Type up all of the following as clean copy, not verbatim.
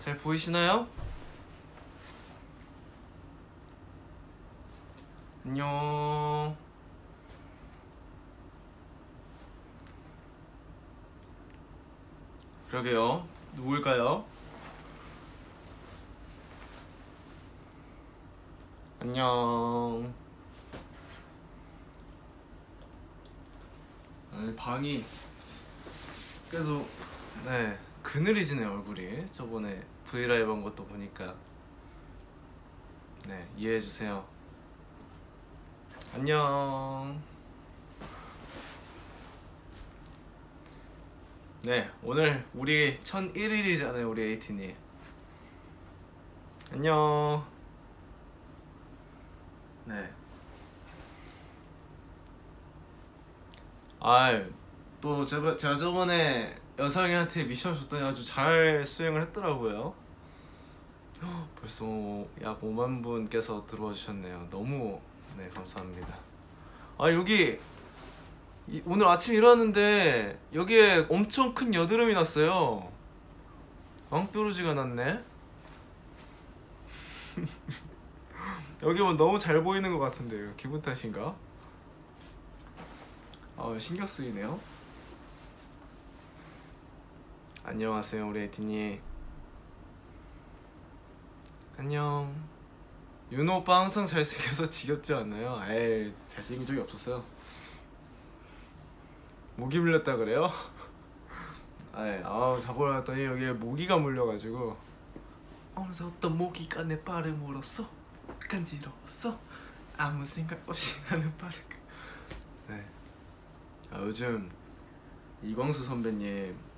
잘 보이시나요? 안녕. 그러게요. 누굴까요? 안녕. 아니, 방이 계속 그늘이지네 얼굴이. 저번에 브이라이브 한 것도 보니까. 네, 이해해주세요. 안녕. 네, 오늘 우리 1001일이잖아요, 우리 에이틴이. 안녕. 네. 또 제가 저번에 여상이한테 미션 줬더니 아주 잘 수행을 했더라고요. 벌써 약 5만 분께서 들어와 주셨네요. 너무 감사합니다. 여기 오늘 아침 일어났는데 여기에 엄청 큰 여드름이 났어요. 왕뾰루지가 났네. 여기 뭐 너무 잘 보이는 것 같은데요. 기분 탓인가? 신경 쓰이네요. 안녕하세요, 우리 에티니. 안녕. 윤호 오빠 항상 잘생겨서 지겹지 않나요? 에이, 잘생긴 적이 없었어요. 모기 물렸다 그래요? 자고 났더니 여기에 모기가 물려가지고 어느새 어떤 모기가 내 발을 물었어. 간지러웠어. 아무 생각 없이 하는 발을. 네. 요즘 이광수 선배님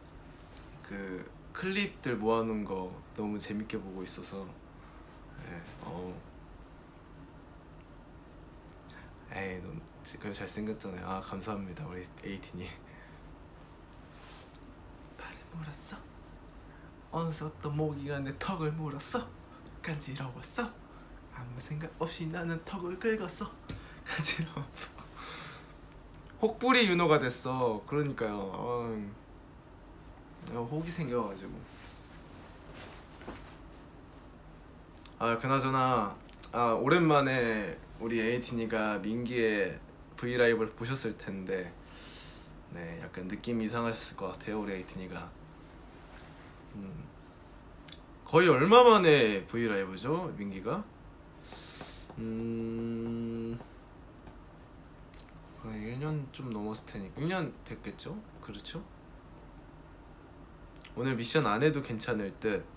그 클립들 모아놓은 거 너무 재밌게 보고 있어서. 너무 그래 잘생겼잖아요. 감사합니다, 우리 에이틴이. 발을 물었어. 어느새 어떤 모기가 내 턱을 물었어. 간지러웠어. 아무 생각 없이 나는 턱을 긁었어. 간지러웠어. 혹부리 윤호가 됐어. 그러니까요. 혹이 생겨가지고. 그나저나 오랜만에 우리 에이틴이가 민기의 브이라이브를 보셨을 텐데 약간 느낌이 이상하셨을 것 같아요, 우리 에이틴이가. 거의 얼마 만에 브이라이브죠, 민기가? 거의 1년 좀 넘었을 테니까 1년 됐겠죠? 그렇죠? 오늘 미션 안 해도 괜찮을 듯.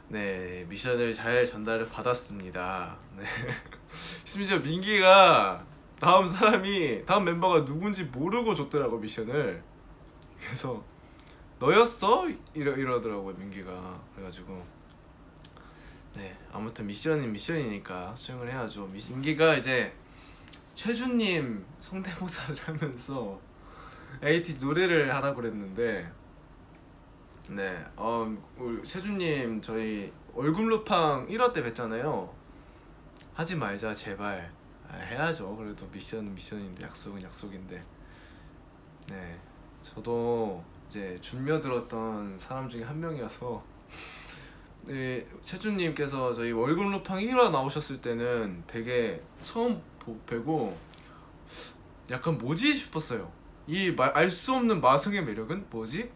네, 미션을 잘 전달을 받았습니다. 네. 심지어 민기가 다음 멤버가 누군지 모르고 줬더라고, 미션을. 그래서 너였어? 이러더라고요, 민기가. 그래가지고 아무튼 미션은 미션이니까 수행을 해야죠. 민기가 이제 최준님 성대모사를 하면서 에이티 노래를 하라고 그랬는데 우리 세준님 저희 얼굴 루팡 1화 때 뵀잖아요. 하지 말자 제발. 해야죠. 그래도 미션은 미션인데 약속은 약속인데. 저도 이제 준며들었던 사람 중에 한 명이어서 세준님께서 저희 얼굴 루팡 1화 나오셨을 때는 되게 처음 뵈고 약간 뭐지 싶었어요. 이 알 수 없는 마성의 매력은 뭐지?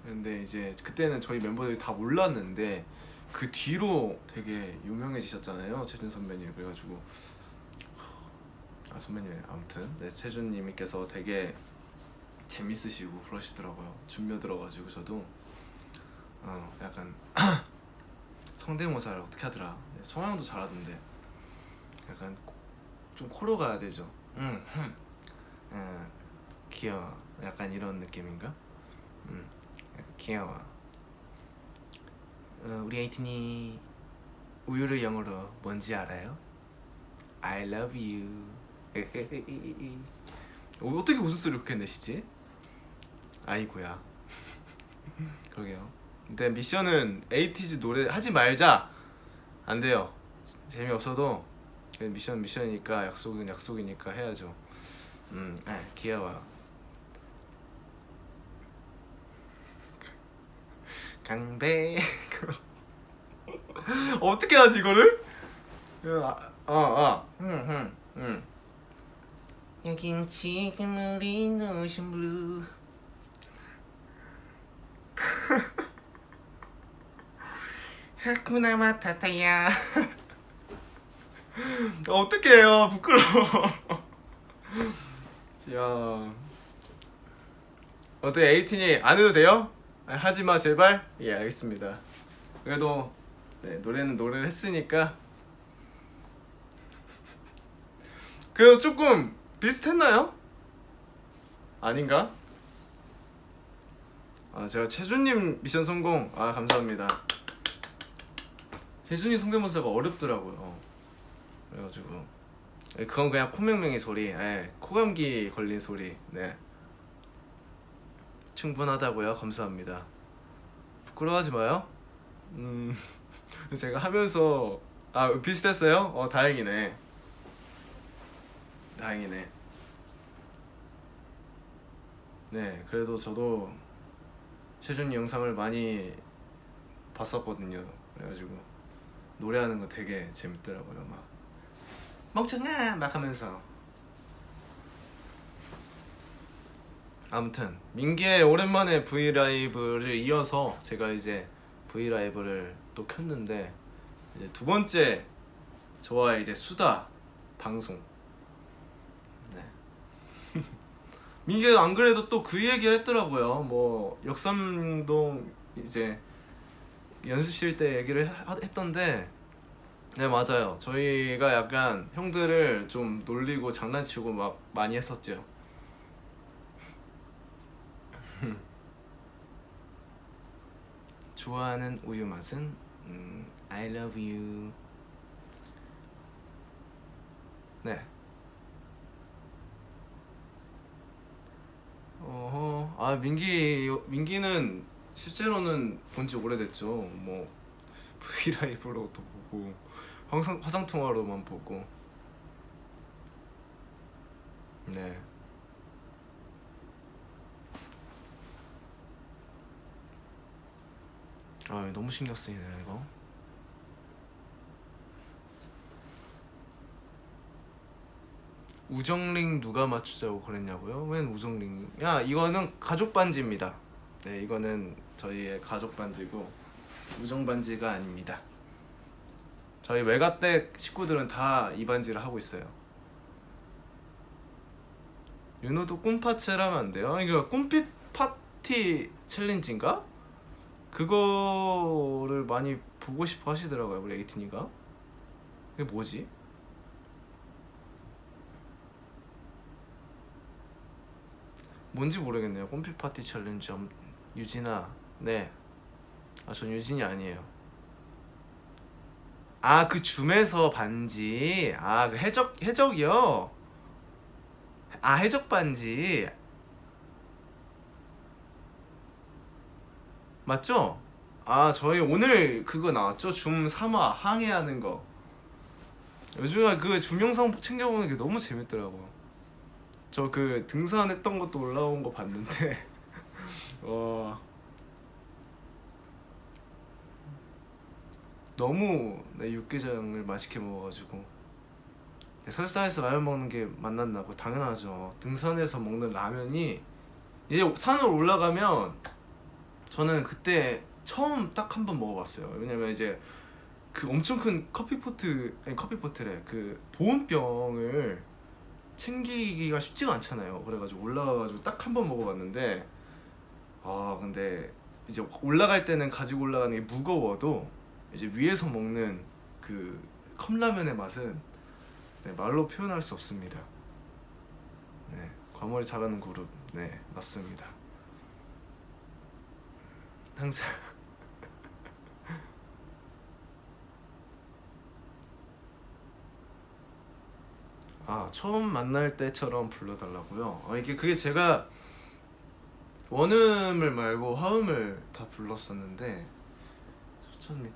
근데 이제 그때는 저희 멤버들이 다 몰랐는데 그 뒤로 되게 유명해지셨잖아요, 최준 선배님. 그래가지고 선배님 아무튼 최준님께서 되게 재밌으시고 그러시더라고요. 준며 들어가지고 저도 약간 성대모사를 어떻게 하더라. 성향도 잘하던데 약간 좀 코로 가야 되죠. 귀여워. 약간 이런 느낌인가? 귀여워. 우리 에이틴이 우유를 영어로 뭔지 알아요? I love you. 어떻게 웃음소리 그렇게 내시지? 아이고야. 그러게요. 근데 미션은 에이티즈 노래 하지 말자. 안 돼요. 재미없어도 미션이니까 약속은 약속이니까 해야죠. 귀여워. 강배. 어떻게 하지 이거를? 여긴 지금 우리 노션 블루. 하쿠나 마타타야. 어떻게 해요? 부끄러워. 야, 어떻게 에이틴이 안 해도 돼요? 하지마 제발. 예, 알겠습니다. 그래도 네, 노래는 노래를 했으니까 그래도 조금 비슷했나요? 아닌가? 제가 최준님 미션 성공. 감사합니다. 최준님 성대모사가 어렵더라고요. 그래가지고 그건 그냥 코맹맹이 소리, 코감기 걸린 소리. 네, 충분하다고요. 감사합니다. 부끄러워하지 마요. 제가 하면서 비슷했어요? 다행이네. 다행이네. 네, 그래도 저도 최준이 영상을 많이 봤었거든요. 그래가지고 노래하는 거 되게 재밌더라고요. 막 멍청아 막 하면서. 아무튼 민기의 오랜만에 브이라이브를 이어서 제가 이제 브이라이브를 또 켰는데 이제 두 번째 저와의 이제 수다 방송. 네. 민기가 안 그래도 또 그 얘기를 했더라고요. 뭐 역삼동 이제 연습실 때 얘기를 했던데, 네 맞아요. 저희가 약간 형들을 좀 놀리고 장난치고 막 많이 했었죠. 좋아하는 우유 맛은 I love you. 네. 민기는 실제로는 본지 오래됐죠. 뭐 브이라이브로도 보고 화상 통화로만 보고. 네. 너무 신경 쓰이네 이거. 우정링 누가 맞추자고 그랬냐고요? 웬 우정링? 야, 이거는 가족 반지입니다. 네, 이거는 저희의 가족 반지고 우정 반지가 아닙니다. 저희 외가댁 식구들은 다 이 반지를 하고 있어요. 윤호도 꿈파츠를 하면 안 돼요? 이거 꿈빛 파티 챌린지인가? 그거를 많이 보고 싶어 하시더라고요, 우리 에이틴이가. 그게 뭐지? 뭔지 모르겠네요. 꿈빛 파티 챌린지. 유진아. 네. 전 유진이 아니에요. 그 줌에서 반지. 그 해적이요? 해적 반지. 맞죠? 저희 오늘 그거 나왔죠? 줌 3화 항해하는 거. 요즘에 그 줌 영상 챙겨보는 게 너무 재밌더라고요. 저 그 등산했던 것도 올라온 거 봤는데 너무 육개장을 맛있게 먹어가지고. 설산에서 라면 먹는 게 맛났나고 당연하죠. 등산에서 먹는 라면이 이제 산을 올라가면, 저는 그때 처음 딱 한 번 먹어봤어요. 왜냐면 이제 그 엄청 큰 커피포트래. 그 보온병을 챙기기가 쉽지가 않잖아요. 그래가지고 올라가가지고 딱 한 번 먹어봤는데, 근데 이제 올라갈 때는 가지고 올라가는 게 무거워도 이제 위에서 먹는 그 컵라면의 맛은 말로 표현할 수 없습니다. 네, 과몰이 잘하는 그룹. 네, 맞습니다. 항상 처음 만날 때처럼 불러달라고요? 그게 제가 원음을 말고 화음을 다 불렀었는데, 천천히.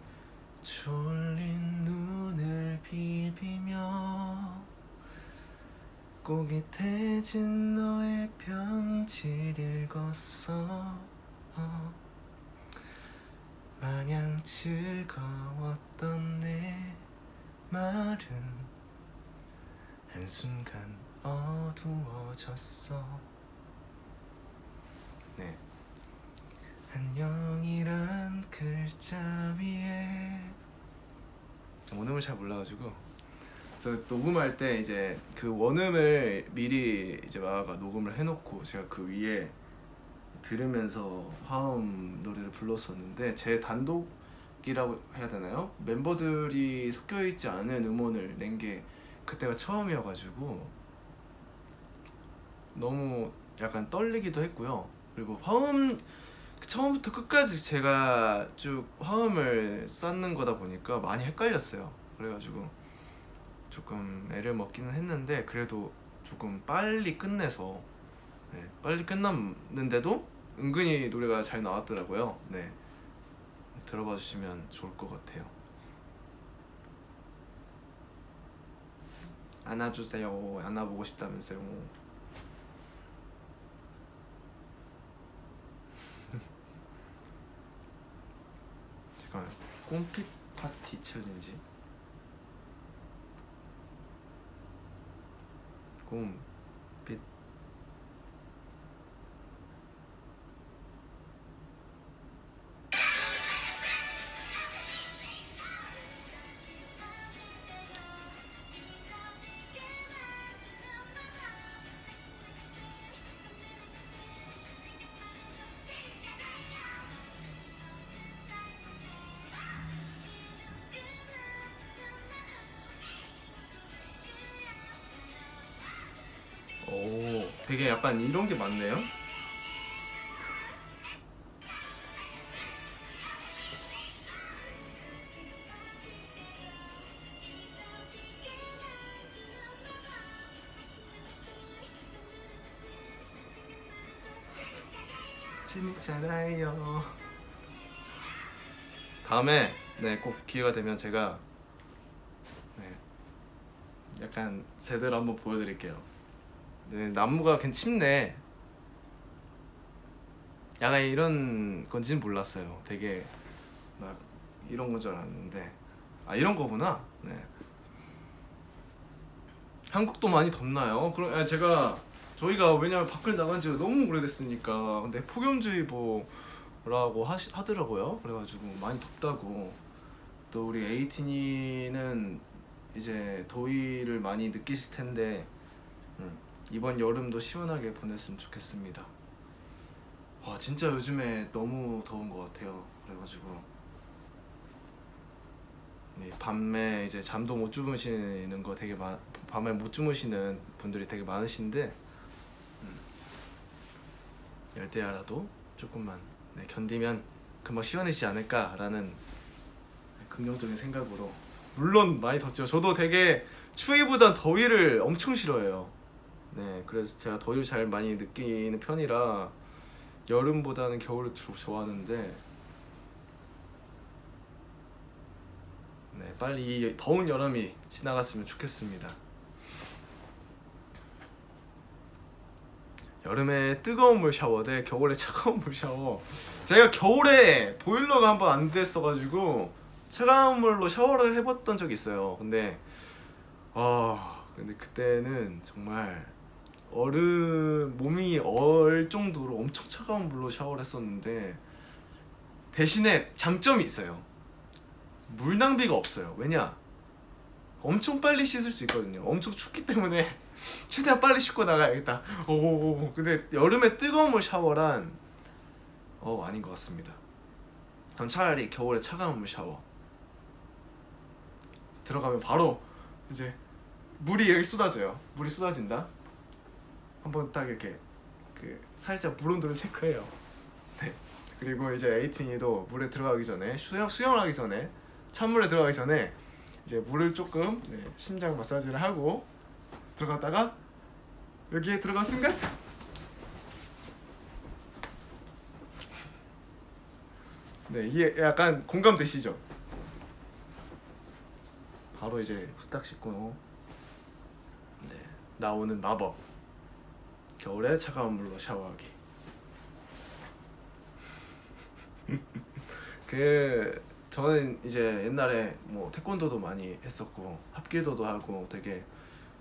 졸린 눈을 비비며 꼭이 태진 너의 편지를 읽었어. 마냥 즐거웠던 내 말은 한순간 어두워졌어. 네, 안녕이란 글자 위에 원음을 잘 몰라가지고 저 녹음할 때 이제 그 원음을 미리 이제 마아가 녹음을 해놓고 제가 그 위에 들으면서 화음 노래를 불렀었는데 제 단독이라고 해야 되나요? 멤버들이 섞여있지 않은 음원을 낸 게 그때가 처음이어가지고 너무 약간 떨리기도 했고요. 그리고 화음 처음부터 끝까지 제가 쭉 화음을 쌓는 거다 보니까 많이 헷갈렸어요. 그래가지고 조금 애를 먹기는 했는데 그래도 조금 빨리 끝내서 네, 빨리 끝났는데도 은근히 노래가 잘 나왔더라고요. 네, 들어봐 주시면 좋을 것 같아요. 안아주세요. 안아보고 싶다면서요. 잠깐만요. 꽃빛 파티 챌린지. 꽃빛 오, 되게 약간 이런 게 많네요. 재밌잖아요. 다음에 네, 꼭 기회가 되면 제가 네, 약간 제대로 한번 보여드릴게요. 네, 나무가 괜찮네. 약간 이런 건지는 몰랐어요. 되게 막 이런 건 줄 알았는데 아, 이런 거구나. 네. 한국도 많이 덥나요? 그럼 제가 저희가 왜냐면 밖을 나간 지가 너무 오래됐으니까 근데 폭염주의보라고 하더라고요. 그래가지고 많이 덥다고. 또 우리 에이틴이는 이제 더위를 많이 느끼실 텐데 이번 여름도 시원하게 보냈으면 좋겠습니다. 와, 진짜 요즘에 너무 더운 것 같아요. 그래가지고 네, 밤에 이제 잠도 못 주무시는 거 되게 밤에 못 주무시는 분들이 되게 많으신데 열대야라도 조금만 네, 견디면 금방 시원해지지 않을까라는 긍정적인 생각으로. 물론 많이 덥죠. 저도 되게 추위보단 더위를 엄청 싫어해요. 네, 그래서 제가 더위를 잘 많이 느끼는 편이라 여름보다는 겨울을 좋아하는데 네, 빨리 이 더운 여름이 지나갔으면 좋겠습니다. 여름에 뜨거운 물 샤워 대 겨울에 차가운 물 샤워. 제가 겨울에 보일러가 한번 안 됐어가지고 차가운 물로 샤워를 해봤던 적이 있어요. 근데 그때는 정말 몸이 얼 정도로 엄청 차가운 물로 샤워를 했었는데 대신에 장점이 있어요. 물 낭비가 없어요. 왜냐? 엄청 빨리 씻을 수 있거든요. 엄청 춥기 때문에 최대한 빨리 씻고 나가야겠다. 오, 근데 여름에 뜨거운 물 샤워란 아닌 것 같습니다. 그럼 차라리 겨울에 차가운 물 샤워. 들어가면 바로 이제 물이 이렇게 쏟아져요. 물이 쏟아진다. 한번 딱 이렇게 살짝 물 온도를 체크해요. 네. 그리고 이제 에이틴이도 물에 들어가기 전에 수영을 하기 전에 찬물에 들어가기 전에 이제 물을 조금 심장 마사지를 하고 들어갔다가 여기에 들어간 순간 네, 이게 약간 공감되시죠? 바로 이제 후딱 씻고 나오는 마법. 겨울에 차가운 물로 샤워하기. 저는 이제 옛날에 뭐 태권도도 많이 했었고 합기도도 하고 되게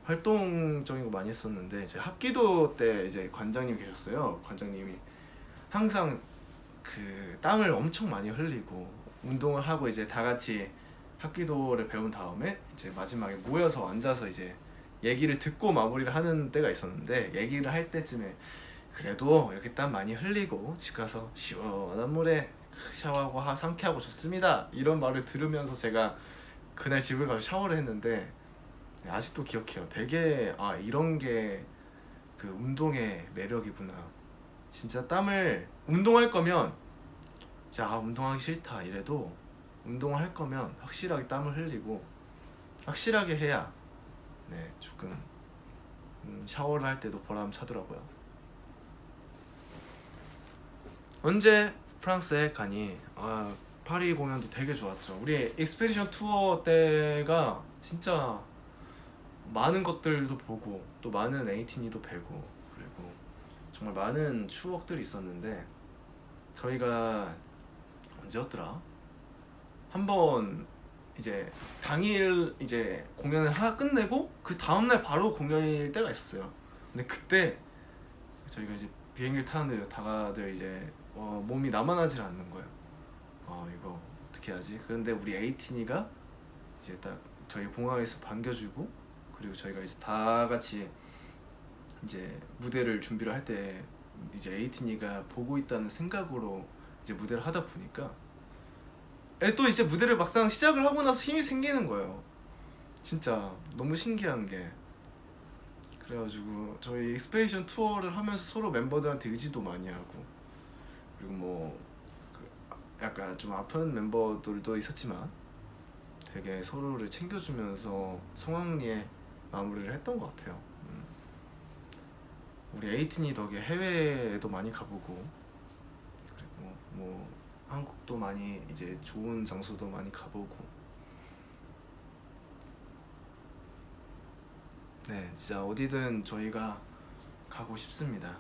활동적인 거 많이 했었는데, 이제 합기도 때 이제 관장님 계셨어요. 관장님이 항상 그 땀을 엄청 많이 흘리고 운동을 하고 이제 다 같이 합기도를 배운 다음에 이제 마지막에 모여서 앉아서 이제 얘기를 듣고 마무리를 하는 때가 있었는데, 얘기를 할 때쯤에 그래도 이렇게 땀 많이 흘리고 집 가서 시원한 물에 샤워하고 상쾌하고 좋습니다, 이런 말을 들으면서 제가 그날 집을 가서 샤워를 했는데, 아직도 기억해요. 되게 이런 게 그 운동의 매력이구나. 진짜 땀을 운동할 거면 진짜 운동하기 싫다 이래도 운동을 할 거면 확실하게 땀을 흘리고 확실하게 해야 네 조금 샤워를 할 때도 보람 차더라고요. 언제 프랑스에 가니? 파리 공연도 되게 좋았죠. 우리 익스페디션 투어 때가 진짜 많은 것들도 보고 또 많은 에이티니도 뵈고, 그리고 정말 많은 추억들이 있었는데, 저희가 언제였더라? 한번 이제 당일 이제 공연을 끝내고 그 다음날 바로 공연일 때가 있었어요. 근데 그때 저희가 이제 비행기를 타는데 다들 이제 몸이 남아나질 않는 거예요. 이거 어떻게 하지? 그런데 우리 에이티니가 이제 딱 저희 공항에서 반겨주고, 그리고 저희가 이제 다 같이 이제 무대를 준비를 할 때 이제 에이티니가 보고 있다는 생각으로 이제 무대를 하다 보니까 또 이제 무대를 막상 시작을 하고 나서 힘이 생기는 거예요. 진짜 너무 신기한 게, 그래가지고 저희 익스페디션 투어를 하면서 서로 멤버들한테 의지도 많이 하고, 그리고 약간 좀 아픈 멤버들도 있었지만 되게 서로를 챙겨주면서 성황리에 마무리를 했던 것 같아요. 우리 에이틴이 덕에 해외에도 많이 가보고, 그리고 뭐 한국도 많이 이제 좋은 장소도 많이 가보고, 네 진짜 어디든 저희가 가고 싶습니다.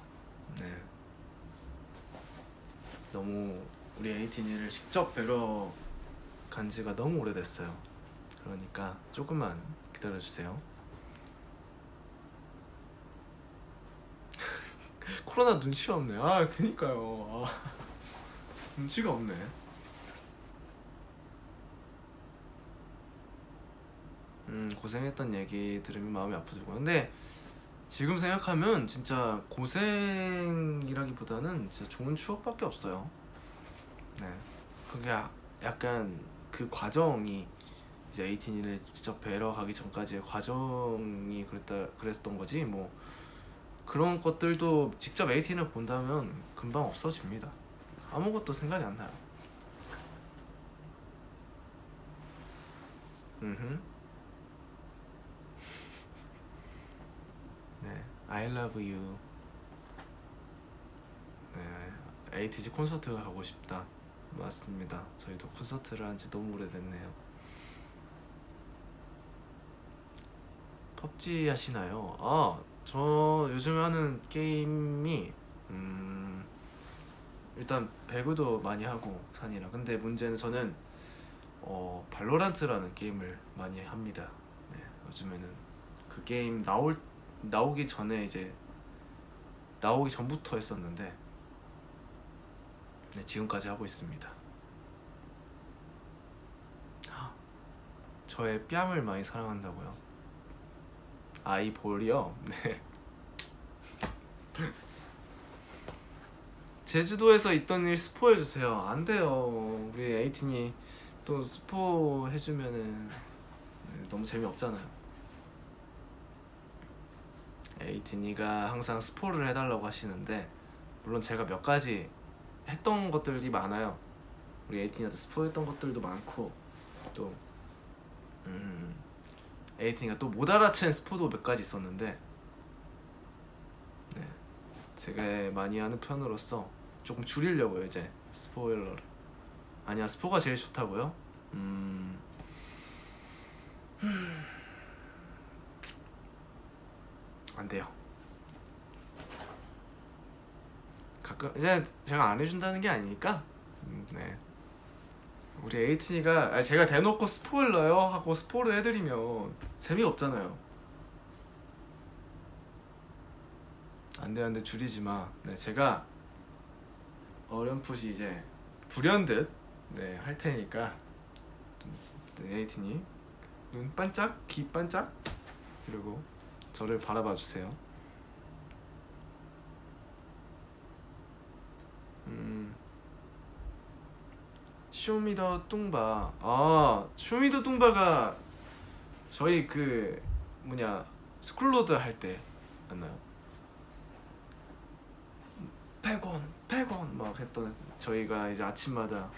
네 너무 우리 에이틴이를 직접 뵈러 간 지가 너무 오래됐어요. 그러니까 조금만 기다려주세요. 코로나 눈치가 없네. 그니까요. 눈치가 없네. 고생했던 얘기 들으면 마음이 아프죠. 근데 지금 생각하면 진짜 고생이라기보다는 진짜 좋은 추억밖에 없어요. 네, 그게 약간 그 과정이 이제 에이틴이를 직접 뵈러 가기 전까지의 과정이 그랬던 거지, 뭐 그런 것들도 직접 에이틴을 본다면 금방 없어집니다. 아무것도 생각이 안 나요. 음. 네, I love you. 네, 에이티즈 콘서트가 가고 싶다. 맞습니다. 저희도 콘서트를 한 지 너무 오래됐네요. 펍지 하시나요? 저 요즘 하는 게임이 일단 배구도 많이 하고 산이라. 근데 문제는 저는 발로란트라는 게임을 많이 합니다. 네, 요즘에는 그 게임 나오기 전에 이제 나오기 전부터 했었는데, 네, 지금까지 하고 있습니다. 저의 뺨을 많이 사랑한다고요? 이 볼이요? 네. 제주도에서 있던 일 스포해주세요. 안 돼요. 우리 에이틴이 또 스포 해주면은 너무 재미없잖아요. 에이틴이가 항상 스포를 해달라고 하시는데, 물론 제가 몇 가지 했던 것들이 많아요. 우리 에이틴이한테 스포했던 것들도 많고, 또 에이틴이가 또 못 알아챈 스포도 몇 가지 있었는데, 네, 제가 많이 하는 편으로서 조금 줄이려고요. 이제 스포일러를. 아니야, 스포가 제일 좋다고요? 안 돼요. 가끔 이제 제가 안 해준다는 게 아니니까. 네, 우리 에이틴이가 제가 대놓고 스포일러요 하고 스포를 해드리면 재미없잖아요. 안돼 안돼 줄이지 마. 네 제가 어렴풋이 이제 불현듯 네 할 테니까 네, 에이틴이 눈 반짝 귀 반짝 그리고 저를 바라봐 주세요. 쇼미더 뚱바. 아 쇼미더 뚱바가 저희 그 뭐냐 스쿨로드 할 때 맞나요? 100원 100원 막 했던 저희가 이제 아침마다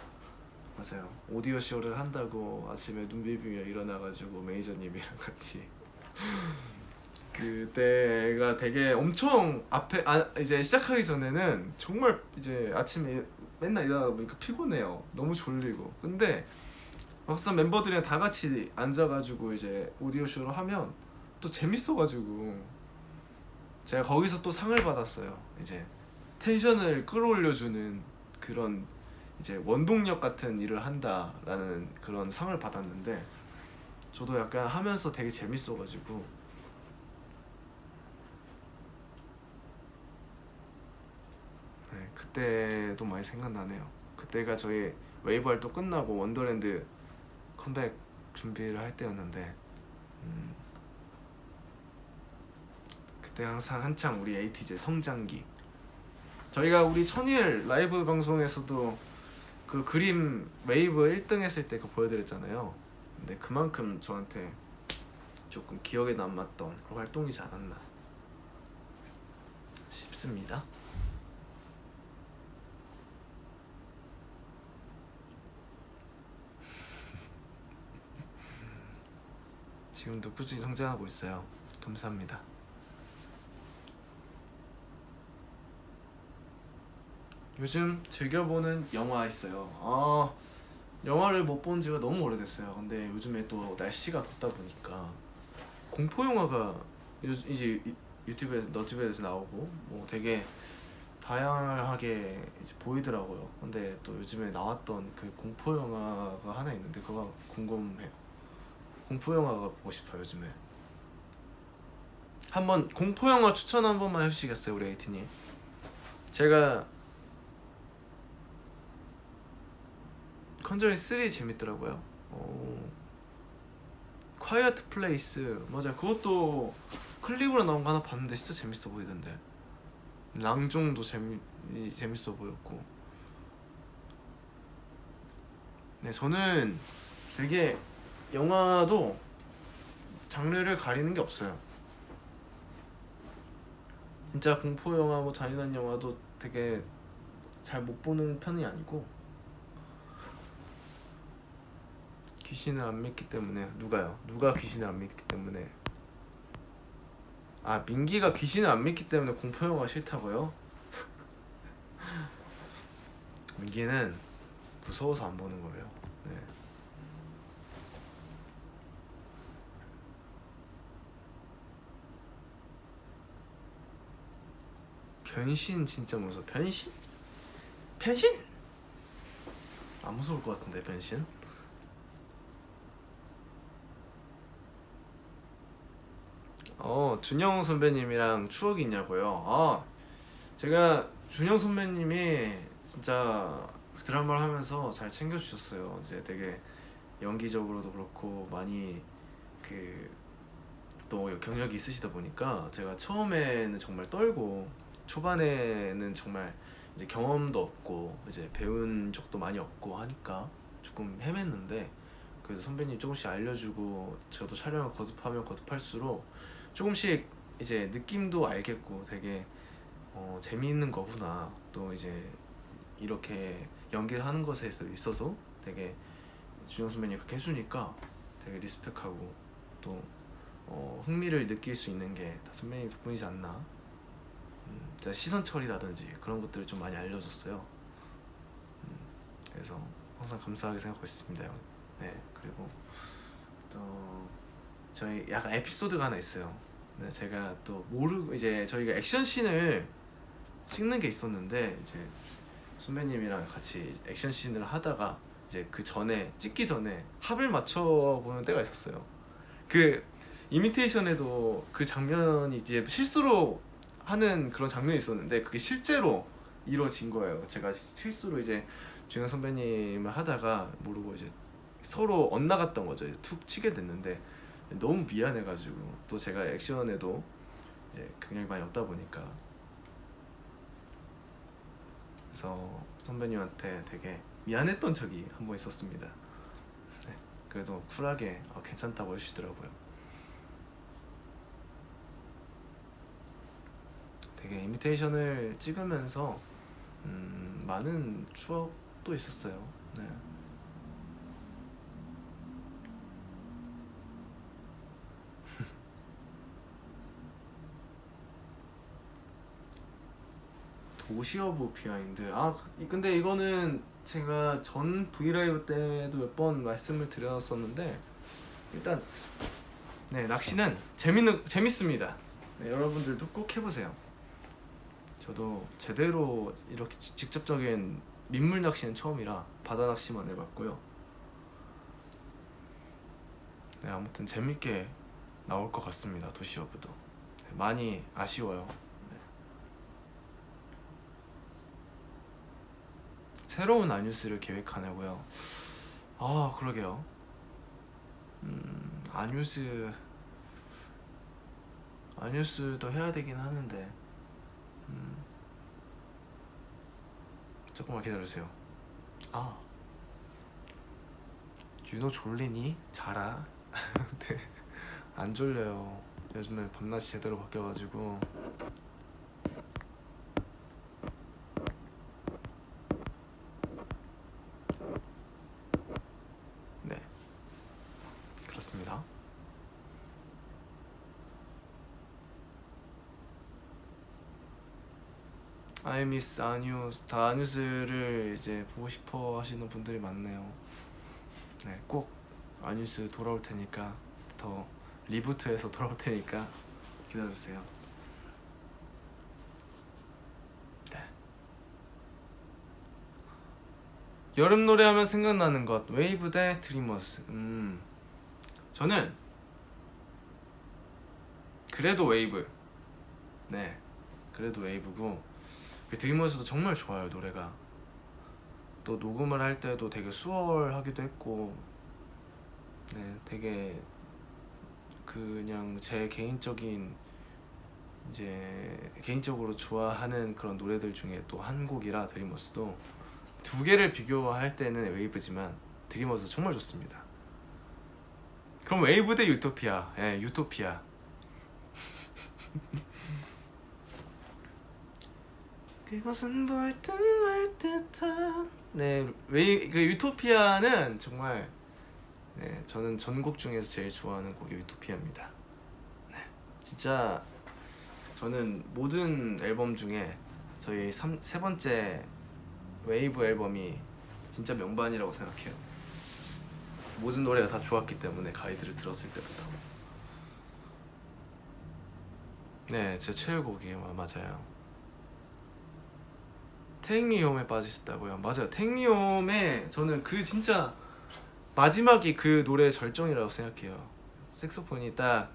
맞아요 오디오 쇼를 한다고 아침에 눈 비비며 일어나가지고 매니저님이랑 같이 그때가 되게 엄청 앞에 이제 시작하기 전에는 정말 이제 아침에 맨날 일어나다 보니까 피곤해요. 너무 졸리고. 근데 막상 멤버들이랑 다 같이 앉아가지고 이제 오디오 쇼를 하면 또 재밌어가지고 제가 거기서 또 상을 받았어요. 이제 텐션을 끌어올려주는 그런 이제 원동력 같은 일을 한다라는 그런 상을 받았는데 저도 약간 하면서 되게 재밌어가지고 네, 그때도 많이 생각나네요. 그때가 저희 웨이브 활동 끝나고 원더랜드 컴백 준비를 할 때였는데 그때 항상 한창 우리 에이티즈 성장기 저희가 우리 천일 라이브 방송에서도 그 그림 웨이브 1등 했을 때 그거 보여드렸잖아요. 근데 그만큼 저한테 조금 기억에 남았던 그런 활동이지 않았나 싶습니다. 지금도 꾸준히 성장하고 있어요. 감사합니다. 요즘 즐겨보는 영화 있어요. 영화를 못 본 지가 너무 오래됐어요. 근데 요즘에 또 날씨가 덥다 보니까 공포 영화가 이제 유튜브에서 너튜브에서 나오고 뭐 되게 다양하게 이제 보이더라고요. 근데 또 요즘에 나왔던 그 공포 영화가 하나 있는데 그거 궁금해요. 공포 영화가 보고 싶어요 요즘에. 한번 공포 영화 추천 한 번만 해주시겠어요 우리 에이티님? 제가 컨저링 3 재밌더라고요. 콰이어트 플레이스 맞아 그것도 클립으로 나온 거 하나 봤는데 진짜 재밌어 보이던데. 랑종도 재밌어 보였고. 네 저는 되게 영화도 장르를 가리는 게 없어요. 진짜 공포 영화 뭐 잔인한 영화도 되게 잘 못 보는 편이 아니고 귀신을 안 믿기 때문에 누가 귀신을 안 믿기 때문에 민기가 귀신을 안 믿기 때문에 공포 영화가 싫다고요? 민기는 무서워서 안 보는 거예요. 네. 변신 진짜 무서워. 변신? 안 무서울 것 같은데 변신? 준영 선배님이랑 추억이 있냐고요? 제가 준영 선배님이 진짜 드라마를 하면서 잘 챙겨주셨어요. 이제 되게 연기적으로도 그렇고 많이 또 경력이 있으시다 보니까 제가 처음에는 정말 떨고 초반에는 정말 이제 경험도 없고 이제 배운 적도 많이 없고 하니까 조금 헤맸는데 그래도 선배님 조금씩 알려주고 저도 촬영을 거듭하면 거듭할수록 조금씩 이제 느낌도 알겠고 되게 재미있는 거구나. 또 이제 이렇게 연기를 하는 것에 있어도 되게 준영 선배님 그렇게 해주니까 되게 리스펙하고 또 흥미를 느낄 수 있는 게 다 선배님 덕분이지 않나. 시선 처리라든지 그런 것들을 좀 많이 알려줬어요. 그래서 항상 감사하게 생각하고 있습니다. 네 그리고 또 저희 약간 에피소드가 하나 있어요. 네, 제가 또 모르고 이제 저희가 액션씬을 찍는 게 있었는데 이제 선배님이랑 같이 액션씬을 하다가 이제 그 전에 찍기 전에 합을 맞춰 보는 때가 있었어요. 그 이미테이션에도 그 장면이 이제 실수로 하는 그런 장면이 있었는데 그게 실제로 이루어진 거예요. 제가 실수로 이제 주현 선배님을 하다가 모르고 이제 서로 엇나갔던 거죠. 이제 툭 치게 됐는데 너무 미안해가지고 또 제가 액션에도 이제 굉장히 많이 없다 보니까 그래서 선배님한테 되게 미안했던 적이 한 번 있었습니다. 네, 그래도 쿨하게 괜찮다고 해주시더라고요. 되게 이미테이션을 찍으면서 많은 추억도 있었어요. 네. 도시 오브 비하인드. 근데 이거는 제가 전 브이라이브 때도 몇 번 말씀을 드렸었는데 일단 네, 낚시는 재밌습니다. 네, 여러분들도 꼭 해보세요. 저도 제대로 이렇게 직접적인 민물 낚시는 처음이라 바다 낚시만 해봤고요. 네, 아무튼 재밌게 나올 것 같습니다. 도시 오브도. 네, 많이 아쉬워요. 새로운 아뉴스를 계획하냐고요? 그러게요. 아뉴스도 해야 되긴 하는데 조금만 기다려주세요. 윤호 졸리니? 자라. 네, 안 졸려요. 요즘에 밤낮이 제대로 바뀌어가지고. 네, 그렇습니다. I miss 아뉴스. 다 아뉴스를 이제 보고 싶어 하시는 분들이 많네요. 네, 꼭 아뉴스 돌아올 테니까, 더 리부트해서 돌아올 테니까 기다려주세요. 네. 여름 노래 하면 생각나는 것, 웨이브 대 드리머스. 저는 그래도 웨이브. 네, 그래도 웨이브고, 드리머스도 정말 좋아요. 노래가 또 녹음을 할 때도 되게 수월하기도 했고, 네, 되게 그냥 제 개인적으로 좋아하는 그런 노래들 중에 또 한 곡이라, 드리머스도 두 개를 비교할 때는 웨이브지만 드리머스 정말 좋습니다. 그럼 웨이브 대 유토피아. 예, 유토피아. 그것은 볼듯 말듯한. 네, 그 유토피아는 정말, 네, 저는 전곡 중에서 제일 좋아하는 곡이 유토피아입니다. 네, 진짜 저는 모든 앨범 중에 저희 세 번째 웨이브 앨범이 진짜 명반이라고 생각해요. 모든 노래가 다 좋았기 때문에, 가이드를 들었을 때부터. 네, 제 최애곡이에요. 맞아요. Take Me Home에 빠지셨다고요? 맞아요. Take Me Home에 저는 그 진짜 마지막이 그 노래의 절정이라고 생각해요. 색소폰이 딱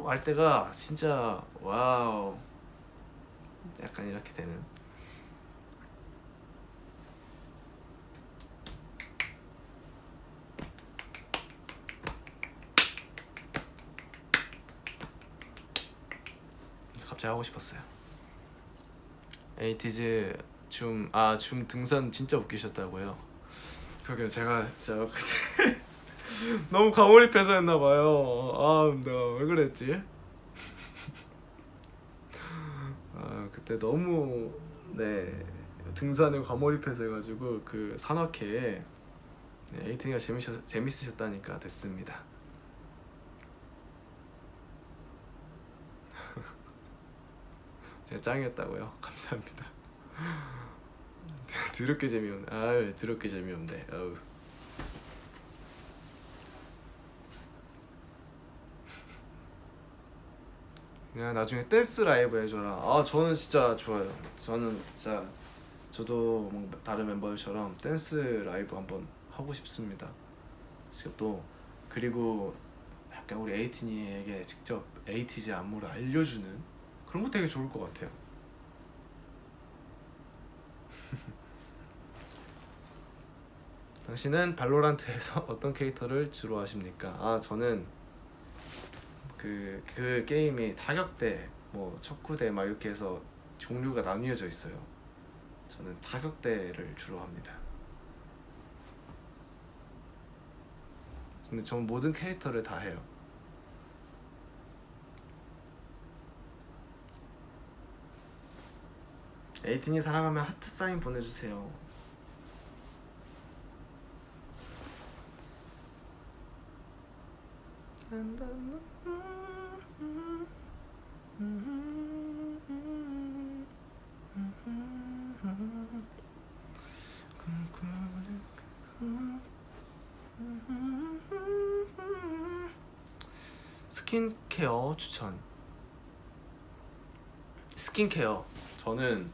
할 때가 진짜 와우, 약간 이렇게 되는. 갑자기 하고 싶었어요. 에이티즈 줌 등산 진짜 웃기셨다고요? 그러게, 제가 진짜 그때 너무 과몰입해서 했나봐요. 내가 왜 그랬지? 그때 너무, 네, 등산에 과몰입해서 해가지고 그 산악회에, 네, 에이티즈가 재밌으셨다니까 됐습니다. 제가 짱이었다고요? 감사합니다. 더럽게 재미없네. 더럽게 재미없네. 그냥 나중에 댄스 라이브 해줘라. 저는 진짜 좋아요. 저는 저도 뭔가 다른 멤버들처럼 댄스 라이브 한번 하고 싶습니다. 직접 또 그리고 약간 우리 에이티니에게 직접 에이티즈 안무를 알려주는 그런 거 되게 좋을 것 같아요. 당신은 발로란트에서 어떤 캐릭터를 주로 하십니까? 아 저는 그 게임이 타격대, 뭐 척후대 막 이렇게 해서 종류가 나뉘어져 있어요. 저는 타격대를 주로 합니다. 근데 전 모든 캐릭터를 다 해요. 에이틴이 사랑하면 하트 사인 보내주세요. 스킨케어 추천. 스킨케어 저는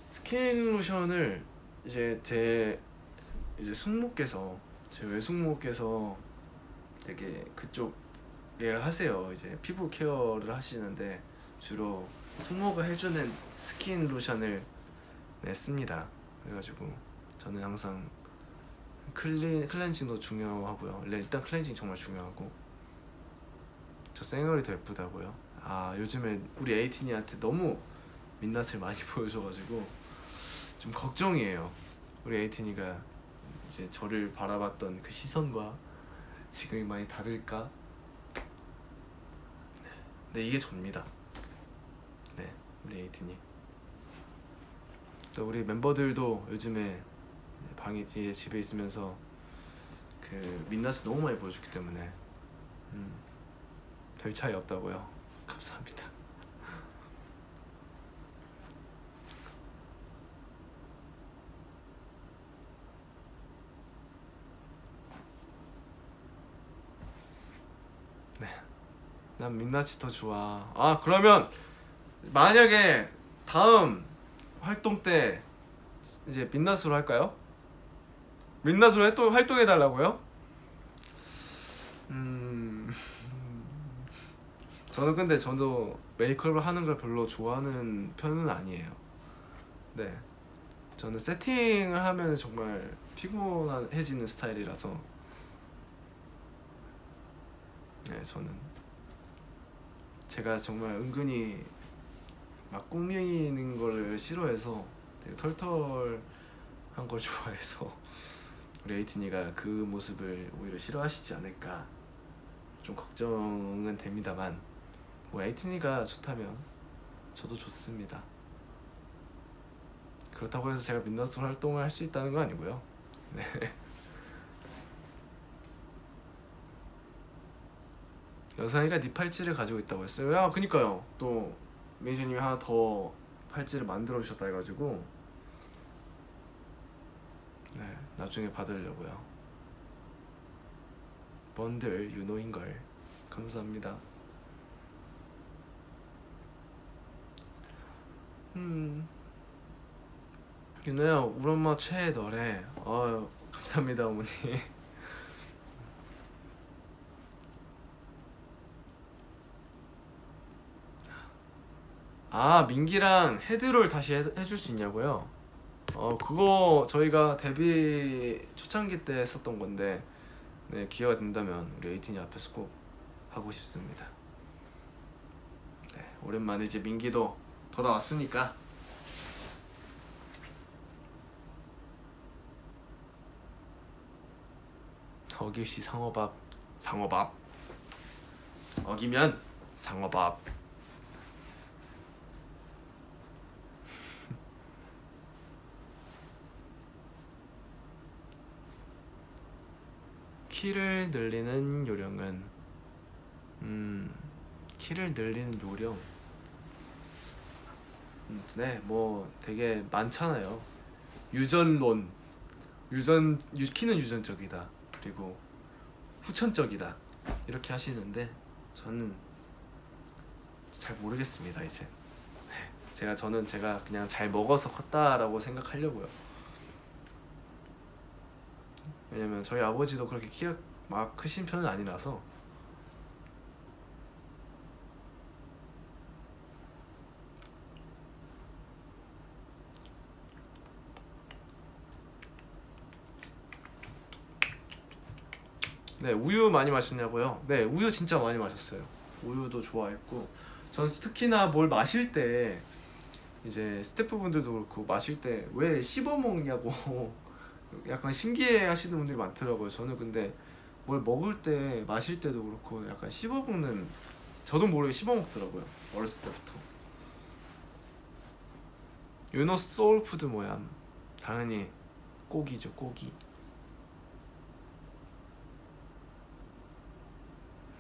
스킨 로션을 이제 숙모께서, 제 외숙모께서 되게 그쪽 일 하세요. 이제 피부 케어를 하시는데 주로 숙모가 해주는 스킨 로션을 씁니다. 그래가지고 저는 항상 클렌징도 중요하고요. 일단 클렌징 정말 중요하고, 저 생얼이 더 예쁘다고요? 아 요즘에 우리 에이티니한테 너무 민낯을 많이 보여줘가지고 좀 걱정이에요. 우리 에이티니가 이제 저를 바라봤던 그 시선과 지금이 많이 다를까? 네, 이게 접니다. 네, 우리 에이티니. 또 우리 멤버들도 요즘에 집에 있으면서 그 민낯을 너무 많이 보여줬기 때문에 별 차이 없다고요. 감사합니다. 네, 난 민낯이 더 좋아. 아 그러면 만약에 다음 활동 때 이제 민낯으로 할까요? 민낯으로 활동해 달라고요? 저는 근데 저도 메이크업을 하는 걸 별로 좋아하는 편은 아니에요. 네, 저는 세팅을 하면 정말 피곤해지는 스타일이라서, 네, 저는 제가 정말 은근히 막 꾸미는 거를 싫어해서 되게 털털한 걸 좋아해서 우리 에이틴이가 그 모습을 오히려 싫어하시지 않을까 좀 걱정은 됩니다만, 뭐 에이틴이가 좋다면 저도 좋습니다. 그렇다고 해서 제가 민낯으로 활동을 할 수 있다는 건 아니고요. 네. 여상이가 네 팔찌를 가지고 있다고 했어요. 야 그니까요. 또 매니저님이 하나 더 팔찌를 만들어 주셨다 해가지고 네, 나중에 받으려고요. 번들 유노인걸 감사합니다. 윤호야 우리 엄마 최애 너래. 감사합니다 어머니. 아 민기랑 헤드롤 다시 해줄 수 있냐고요? 그거 저희가 데뷔 초창기 때 했었던 건데, 네 기회가 된다면 우리 에이틴이 앞에서 꼭 하고 싶습니다. 네, 오랜만에 이제 민기도 돌아왔으니까. 어길씨 상어밥. 상어밥 어기면 상어밥. 키를 늘리는 요령은 키를 늘리는 요령 네 뭐 되게 많잖아요. 유전론, 키는 유전적이다, 그리고 후천적이다, 이렇게 하시는데 저는 잘 모르겠습니다 이제. 네, 저는 제가 그냥 잘 먹어서 컸다라고 생각하려고요. 왜냐면 저희 아버지도 그렇게 키가 막 크신 편은 아니라서. 네, 우유 많이 마셨냐고요? 네, 우유 진짜 많이 마셨어요. 우유도 좋아했고, 전 특히나 뭘 마실 때 이제 스태프분들도 그렇고 마실 때 왜 씹어 먹냐고 약간 신기해 하시는 분들이 많더라고요. 저는 근데 뭘 먹을 때 마실 때도 그렇고 약간 씹어 먹는, 저도 모르게 씹어 먹더라고요. 어렸을 때부터. 윤호 소울푸드 뭐야? 당연히 고기죠, 고기.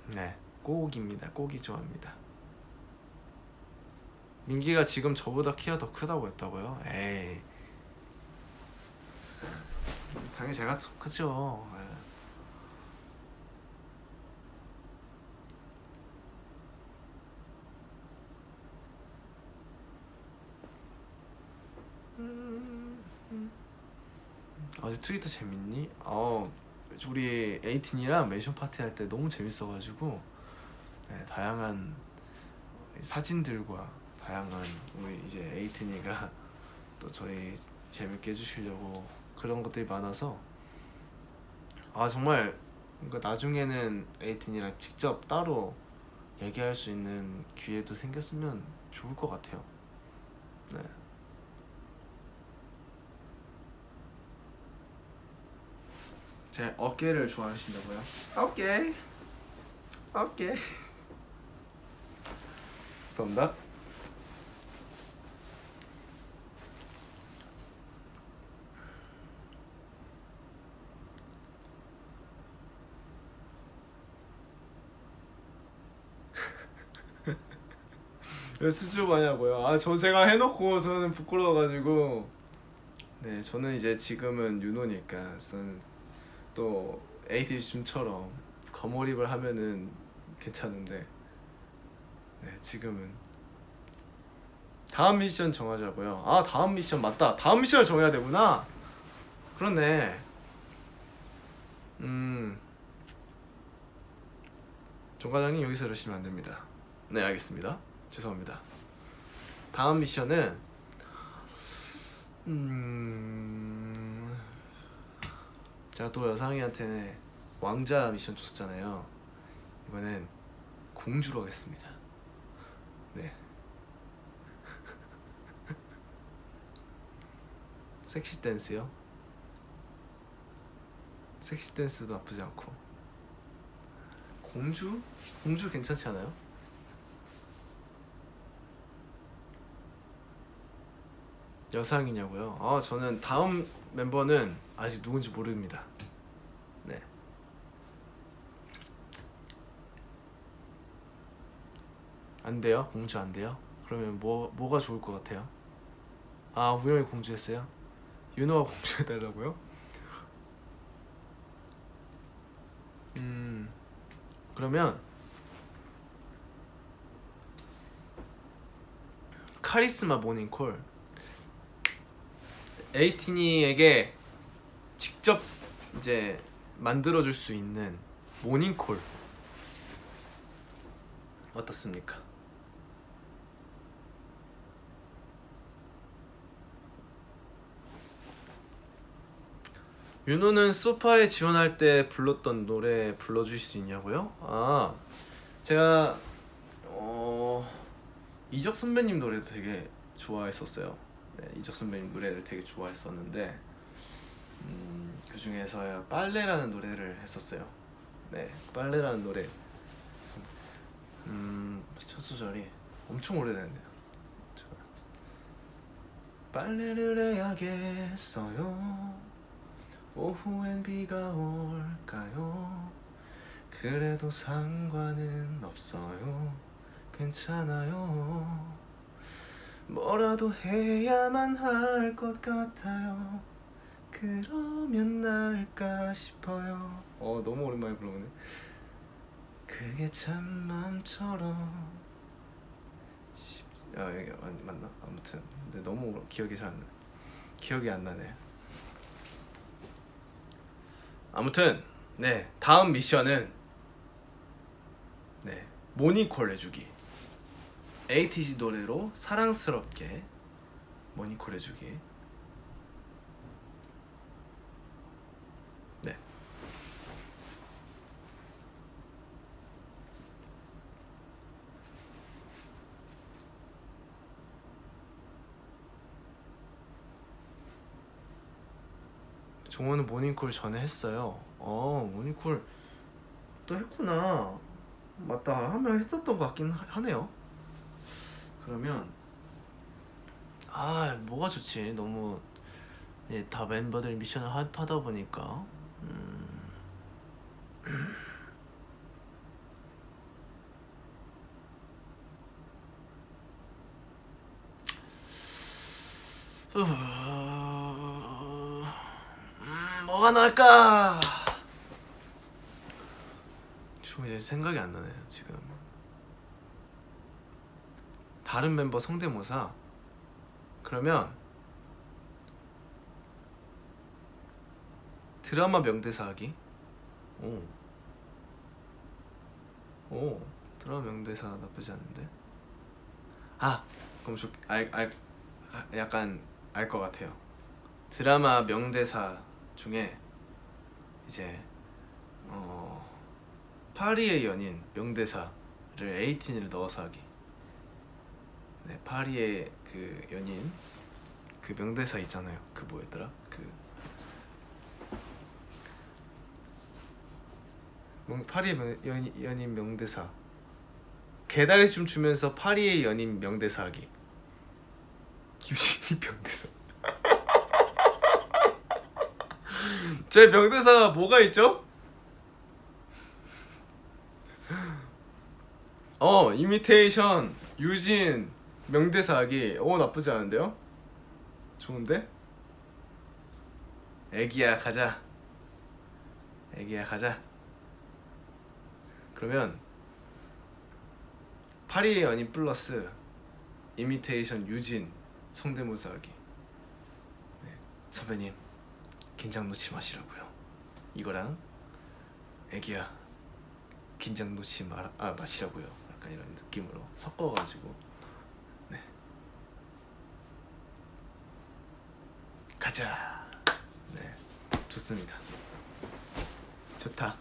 네, 고기입니다. 고기 좋아합니다. 민기가 지금 저보다 키가 더 크다고 했다고요? 에이, 당연히 제가 더 크죠. 어제 트위터 재밌니? 우리 에이틴이랑 멘션 파티 할 때 너무 재밌어가지고, 네, 다양한 사진들과 다양한 우리 이제 에이틴이가 또 저희 재밌게 해주시려고 그런 것들이 많아서, 정말 그러니까 나중에는 에이틴이랑 직접 따로 얘기할 수 있는 기회도 생겼으면 좋을 것 같아요. 네. 제 어깨를 좋아하신다고요? 어깨. 감사합니다. 왜 수줍 하냐고요? 제가 해놓고 저는 부끄러워가지고. 네, 저는 이제 지금은 윤호니까 저는 또 AD 줌처럼 거몰입을 하면은 괜찮은데, 네, 지금은 다음 미션 정하자고요. 다음 미션 맞다. 다음 미션을 정해야 되구나. 그렇네. 정 과장님 여기서 이러시면 안 됩니다. 네, 알겠습니다. 죄송합니다. 다음 미션은 제가 또 여상이한테 왕자 미션 줬었잖아요. 이번엔 공주로 하겠습니다. 네. 섹시 댄스요? 섹시 댄스도 나쁘지 않고. 공주? 공주 괜찮지 않아요? 여상이냐고요? 저는 다음 멤버는 아직 누군지 모릅니다. 네. 안 돼요? 공주 안 돼요? 그러면 뭐가 좋을 것 같아요? 우영이 공주 했어요? 윤호가 공주 해달라고요? 그러면 카리스마 모닝콜, 에이티니에게 직접 이제 만들어줄 수 있는 모닝콜 어떻습니까? 윤호는 소파에 지원할 때 불렀던 노래 불러주실 수 있냐고요? 제가 이적 선배님 노래도 되게 좋아했었어요. 네, 이적 선배님 노래를 되게 좋아했었는데 그 중에서 빨래라는 노래를 했었어요. 네, 빨래라는 노래. 첫 소절이 엄청 오래됐네요. 빨래를 해야겠어요. 오후엔 비가 올까요? 그래도 상관은 없어요. 괜찮아요. 뭐라도 해야만 할 것 같아요. 그러면 나을까 싶어요. 너무 오랜만에 부르네. 그게 참 맘처럼 이게 맞나? 아무튼 근데 너무 기억이 안 나네. 아무튼 네, 다음 미션은 네, 모니콜 해주기. 에이티즈 노래로 사랑스럽게 모니콜 해주기. 네. 종호는 모닝콜 전에 했어요. 모닝콜 또 했구나. 맞다, 한 명 했었던 것 같긴 하네요. 그러면 뭐가 좋지? 너무 다 멤버들 미션을 하다 보니까 뭐가 나을까? 지금 이제 생각이 안 나네요. 지금 다른 멤버 성대모사. 그러면 드라마 명대사 하기. 오, 드라마 명대사 나쁘지 않은데. 그럼 약간 알 것 같아요. 드라마 명대사 중에 이제 파리의 연인 명대사를 에이틴을 넣어서 하기. 네, 파리의 그 연인 그 명대사 있잖아요. 그 뭐였더라? 파리의 연인 명대사. 개다리 춤 추면서 파리의 연인 명대사 하기. 김신희 명대사. 제 명대사가 뭐가 있죠? 이미테이션 유진 명대사 하기. 나쁘지 않은데요? 좋은데? 애기야 가자. 애기야 가자. 그러면 파리의 연인 플러스 이미테이션 유진 성대모사 하기. 네. 선배님 긴장 놓지 마시라고요. 이거랑 애기야 긴장 놓지 마시라고요. 약간 이런 느낌으로 섞어가지고 네. 가자. 네, 좋습니다. 좋다.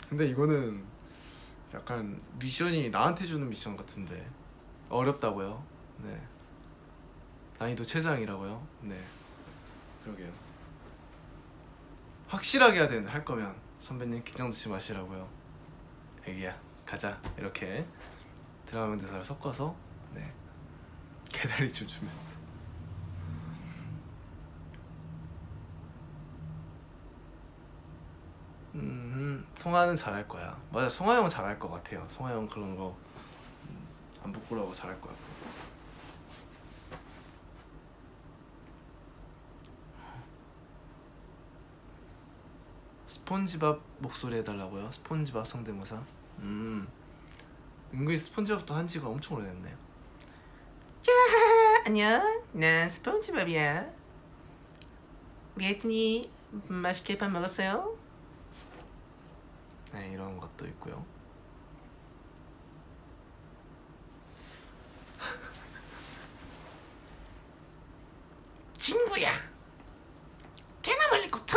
근데 이거는 약간 미션이 나한테 주는 미션 같은데. 어렵다고요? 네. 난이도 최상이라고요? 네. 그러게요. 확실하게 할 거면 선배님 긴장 놓지 마시라고요. 애기야 가자. 이렇게 드라마 대사를 섞어서 네, 개다리 춤 추면서. 송하는 잘할 거야. 맞아, 송하 형 잘할 것 같아요. 송하 형 그런 거 안 부끄러워 잘할 것 같고. 스폰지밥 목소리 해달라고요? 스폰지밥 성대모사? 은근히 스폰지밥도 한 지가 엄청 오래됐네요. 야, 안녕, 난 스폰지밥이야. 우리 에이틴이 맛있게 밥 먹었어요? 네, 이런 것도 있고요. 친구야, 대나무리부터.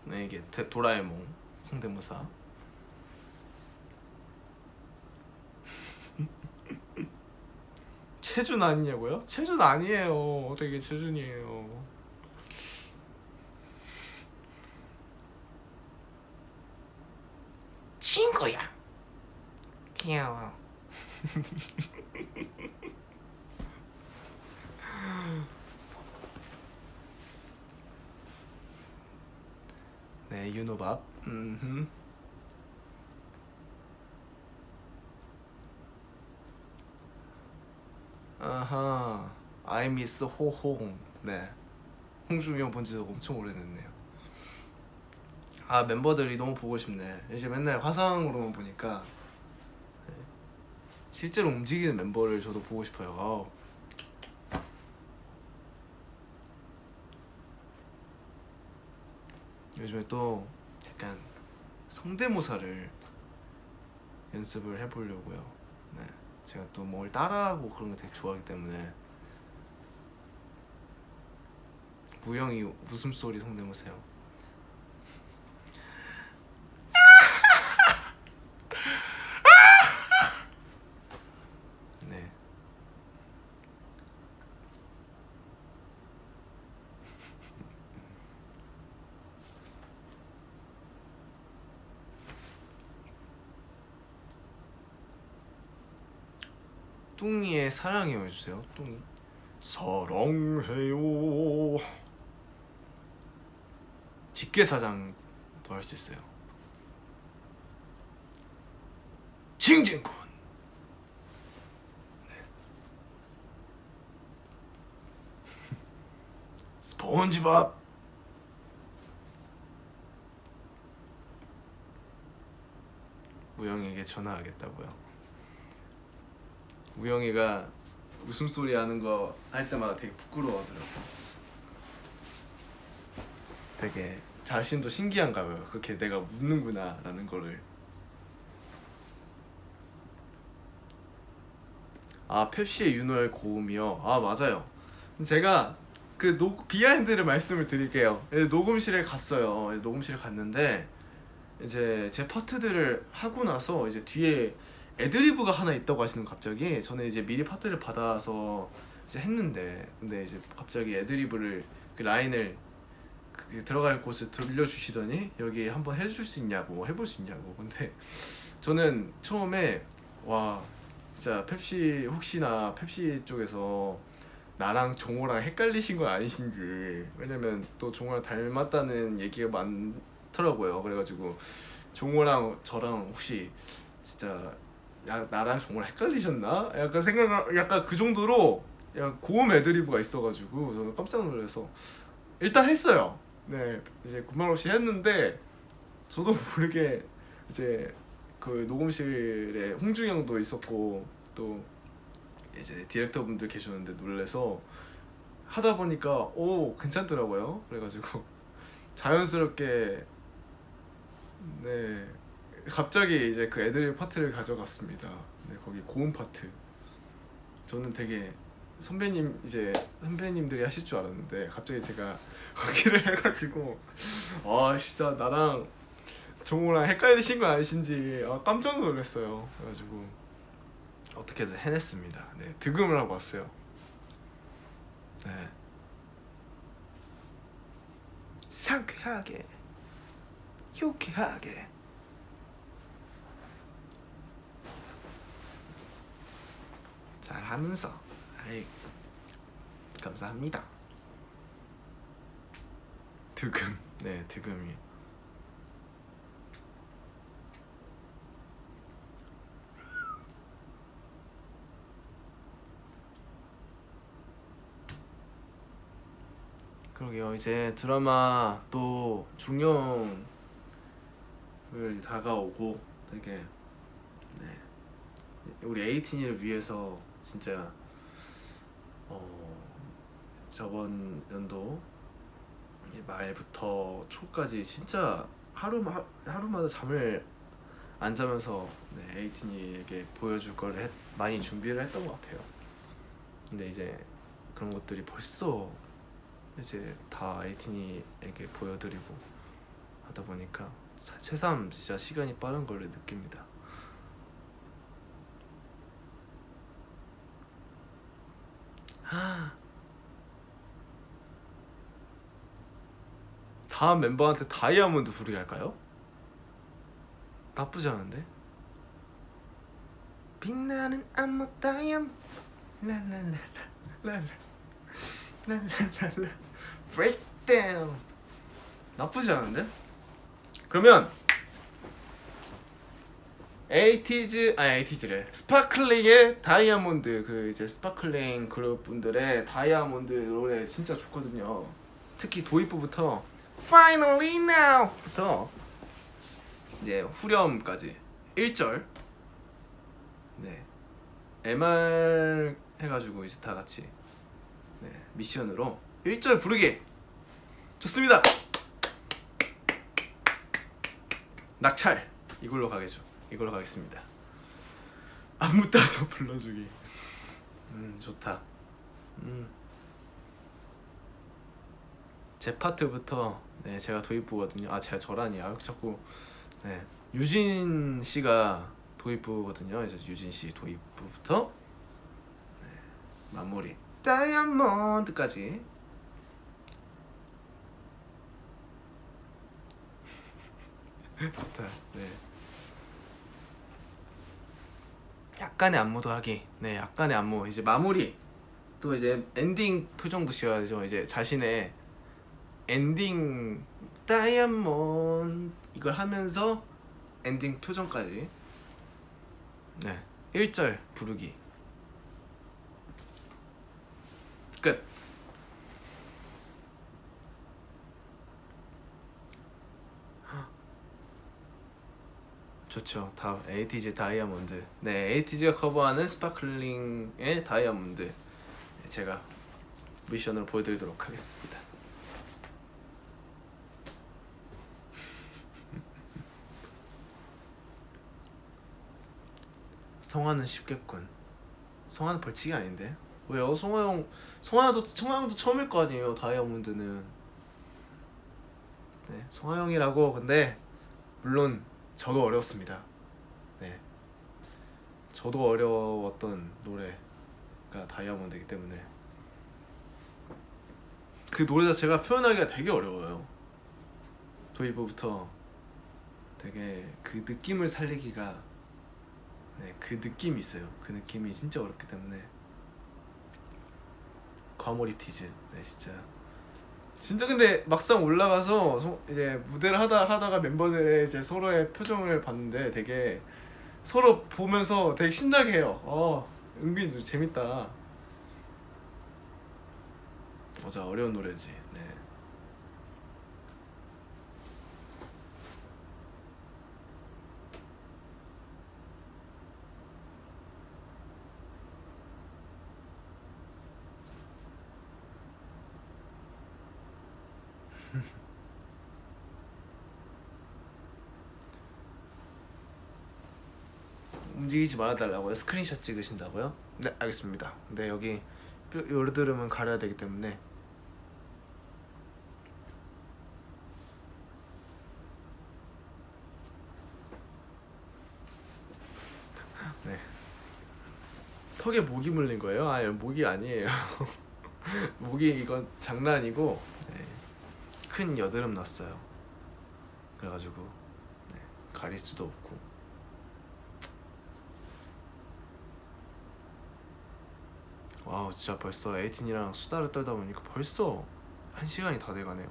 네, 이게 도라에몽 성대모사. 체준 아니냐고요? 체준 아니에요. 어떻게 체준이에요? 친구야, 귀여워. 네, 윤호밥. 아하, I miss 호홍. 네, 홍중이 형 본 지 엄청 오래됐네요. 멤버들이 너무 보고 싶네. 이제 맨날 화상으로만 보니까 실제로 움직이는 멤버를 저도 보고 싶어요. 요즘에 또 약간 성대모사를 연습을 해보려고요. 네, 제가 또 뭘 따라하고 그런 거 되게 좋아하기 때문에. 무영이 웃음소리 성대모사요. 네. 뚱이의 사랑해요 해주세요. 뚱이 사랑해요. 직계사장도 할 수 있어요. 징징군. 네. 스폰지밥. 우영이에게 전화하겠다고요. 우영이가 웃음소리 하는 거 할 때마다 되게 부끄러워하더라고. 되게 자신도 신기한가 봐요. 그렇게 내가 웃는구나 라는 거를. 아, 펩시의 윤호의 고음이요? 아, 맞아요. 제가 그 비하인드를 말씀을 드릴게요. 녹음실에 갔어요. 녹음실에 갔는데 이제 제 파트들을 하고 나서 이제 뒤에 애드리브가 하나 있다고 하시는 거. 갑자기 저는 이제 미리 파트를 받아서 이제 했는데, 근데 이제 갑자기 애드리브를 그 라인을 그 들어갈 곳을 들려주시더니 여기 한번 해줄 수 있냐고, 해볼 수 있냐고. 근데 저는 처음에 와 진짜 펩시, 혹시나 펩시 쪽에서 나랑 종호랑 헷갈리신 건 아니신지, 왜냐면 또 종호랑 닮았다는 얘기가 많더라고요. 그래가지고 종호랑 저랑 혹시 진짜 나랑 종호랑 헷갈리셨나? 약간 약간 그 정도로 약간 고음 애드리브가 있어가지고 저는 깜짝 놀라서 일단 했어요. 네, 이제 군말 없이 했는데 저도 모르게 이제 그 녹음실에 홍중형도 있었고 또 이제 디렉터분들 계셨는데 놀래서 하다 보니까 오 괜찮더라고요. 그래가지고 자연스럽게 네 갑자기 이제 그 애드립 파트를 가져갔습니다. 네, 거기 고음 파트. 저는 되게 선배님들이 하실 줄 알았는데 갑자기 제가 거기를 해가지고 아 진짜 나랑 종호랑 헷갈리신 거 아니신지 깜짝 놀랐어요. 그래가지고 어떻게든 해냈습니다. 네, 득음을 하고 왔어요. 네. 상쾌하게 유쾌하게 잘하면서. 아이, 감사합니다. 득음. 네, 득음이. 그러게요. 이제 드라마 또 종영을 다가오고 되게 네, 우리 에이틴이를 위해서 진짜 저번 연도 말부터 초까지 진짜 하루마다 잠을 안 자면서 네, 에이틴이에게 보여줄 거를 많이 준비를 했던 것 같아요. 근데 이제 그런 것들이 벌써 이제 다 에이틴이에게 보여드리고 하다 보니까 새삼 진짜 시간이 빠른 걸 느낍니다. 다음 멤버한테 다이아몬드 부르게 할까요? 나쁘지 않은데? 빛나는 암모 다이아몬드 랄랄랄랄랄라 랄랄랄라 브레이크다운. 나쁘지 않은데? 그러면 에이티즈래 스파클링의 다이아몬드, 그 이제 스파클링 그룹 분들의 다이아몬드 노래 진짜 좋거든요. 특히 도입부부터 Finally Now부터 이제 후렴까지 1절 네 MR 해가지고 이제 다 같이 네, 미션으로 1절 부르기. 좋습니다. 낙찰 이걸로 가겠죠. 이걸로 가겠습니다. 안무 따서 불러주기. 좋다. 제 파트부터 네 제가 도입부거든요. 아 제가 저라니. 아 자꾸 네 유진 씨가 도입부거든요. 이제 유진 씨 도입부부터 네, 마무리 다이아몬드까지. 좋다. 네. 약간의 안무도 하기. 네, 약간의 안무. 이제 마무리. 또 이제 엔딩 표정도 지어야죠. 이제 자신의 엔딩 다이아몬드 이걸 하면서 엔딩 표정까지. 네. 1절 부르기. 끝. 좋죠. 다 에이티즈 다이아몬드. 네, 에이티즈가 커버하는 스파클링의 다이아몬드. 네, 제가 미션으로 보여드리도록 하겠습니다. 성화는 쉽겠군. 성화는 벌칙이 아닌데? 왜요? 성화형도 처음일 거 아니에요. 다이아몬드는. 네, 성화형이라고. 근데 물론 저도 어려웠습니다. 네, 저도 어려웠던 노래가 다이아몬드이기 때문에 그 노래 자체가 표현하기가 되게 어려워요. 도입부부터 되게 그 느낌을 살리기가 네, 그 느낌이 있어요. 그 느낌이 진짜 어렵기 때문에 과몰입 티즈. 네, 진짜 근데 막상 올라가서 이제 무대를 하다가 멤버들의 이제 서로의 표정을 봤는데 되게 서로 보면서 되게 신나게 해요. 은근히 재밌다. 맞아, 어려운 노래지. 네. 움직이지 말아달라고요? 스크린샷 찍으신다고요? 네, 알겠습니다. 네, 여기 요르드름은 가려야 되기 때문에. 네. 턱에 모기 물린 거예요? 아, 모기 아니에요. 모기 이건 장난이고 네. 큰 여드름 났어요. 그래가지고 네, 가릴 수도 없고. 와우, 진짜 벌써 에이틴이랑 수다를 떨다 보니까 벌써 1시간이 다 돼가네요.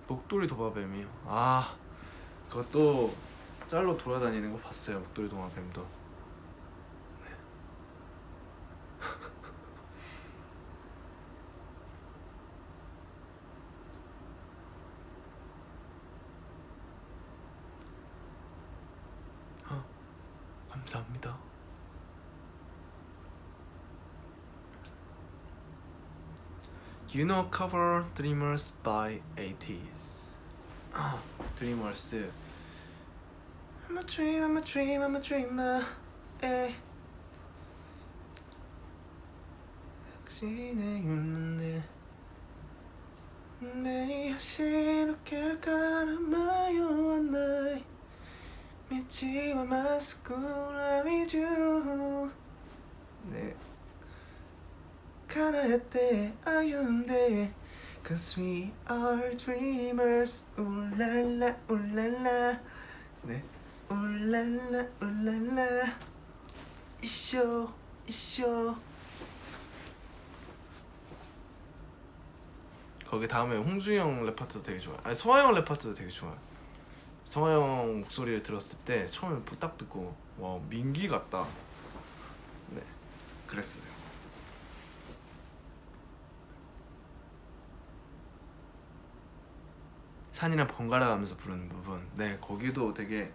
목도리 도마뱀이요. 아, 그것도 짤로 돌아다니는 거 봤어요. 목도리 도마뱀도. 감사합니다. You know cover Dreamers by 80s. Dreamers. I'm a dream, I'm a dream, I'm a dreamer. 에. 당신의 눈에 매일 시로케를 가르마요 안나이 미치와 마스쿠라 위주. 네. 가라했대 아윤대 Cause we are dreamers 울랄라 울랄라. 네. 울랄라 울랄라 이쇼 이쇼. 거기 다음에 홍중영 랩 파트도 되게 좋아요. 아니 성화형 랩 파트도 되게 좋아요. 성화형 목소리를 들었을 때 처음에 딱 듣고 와 민기 같다. 네, 그랬어요. 산이랑 번갈아 가면서 부르는 부분. 네, 거기도 되게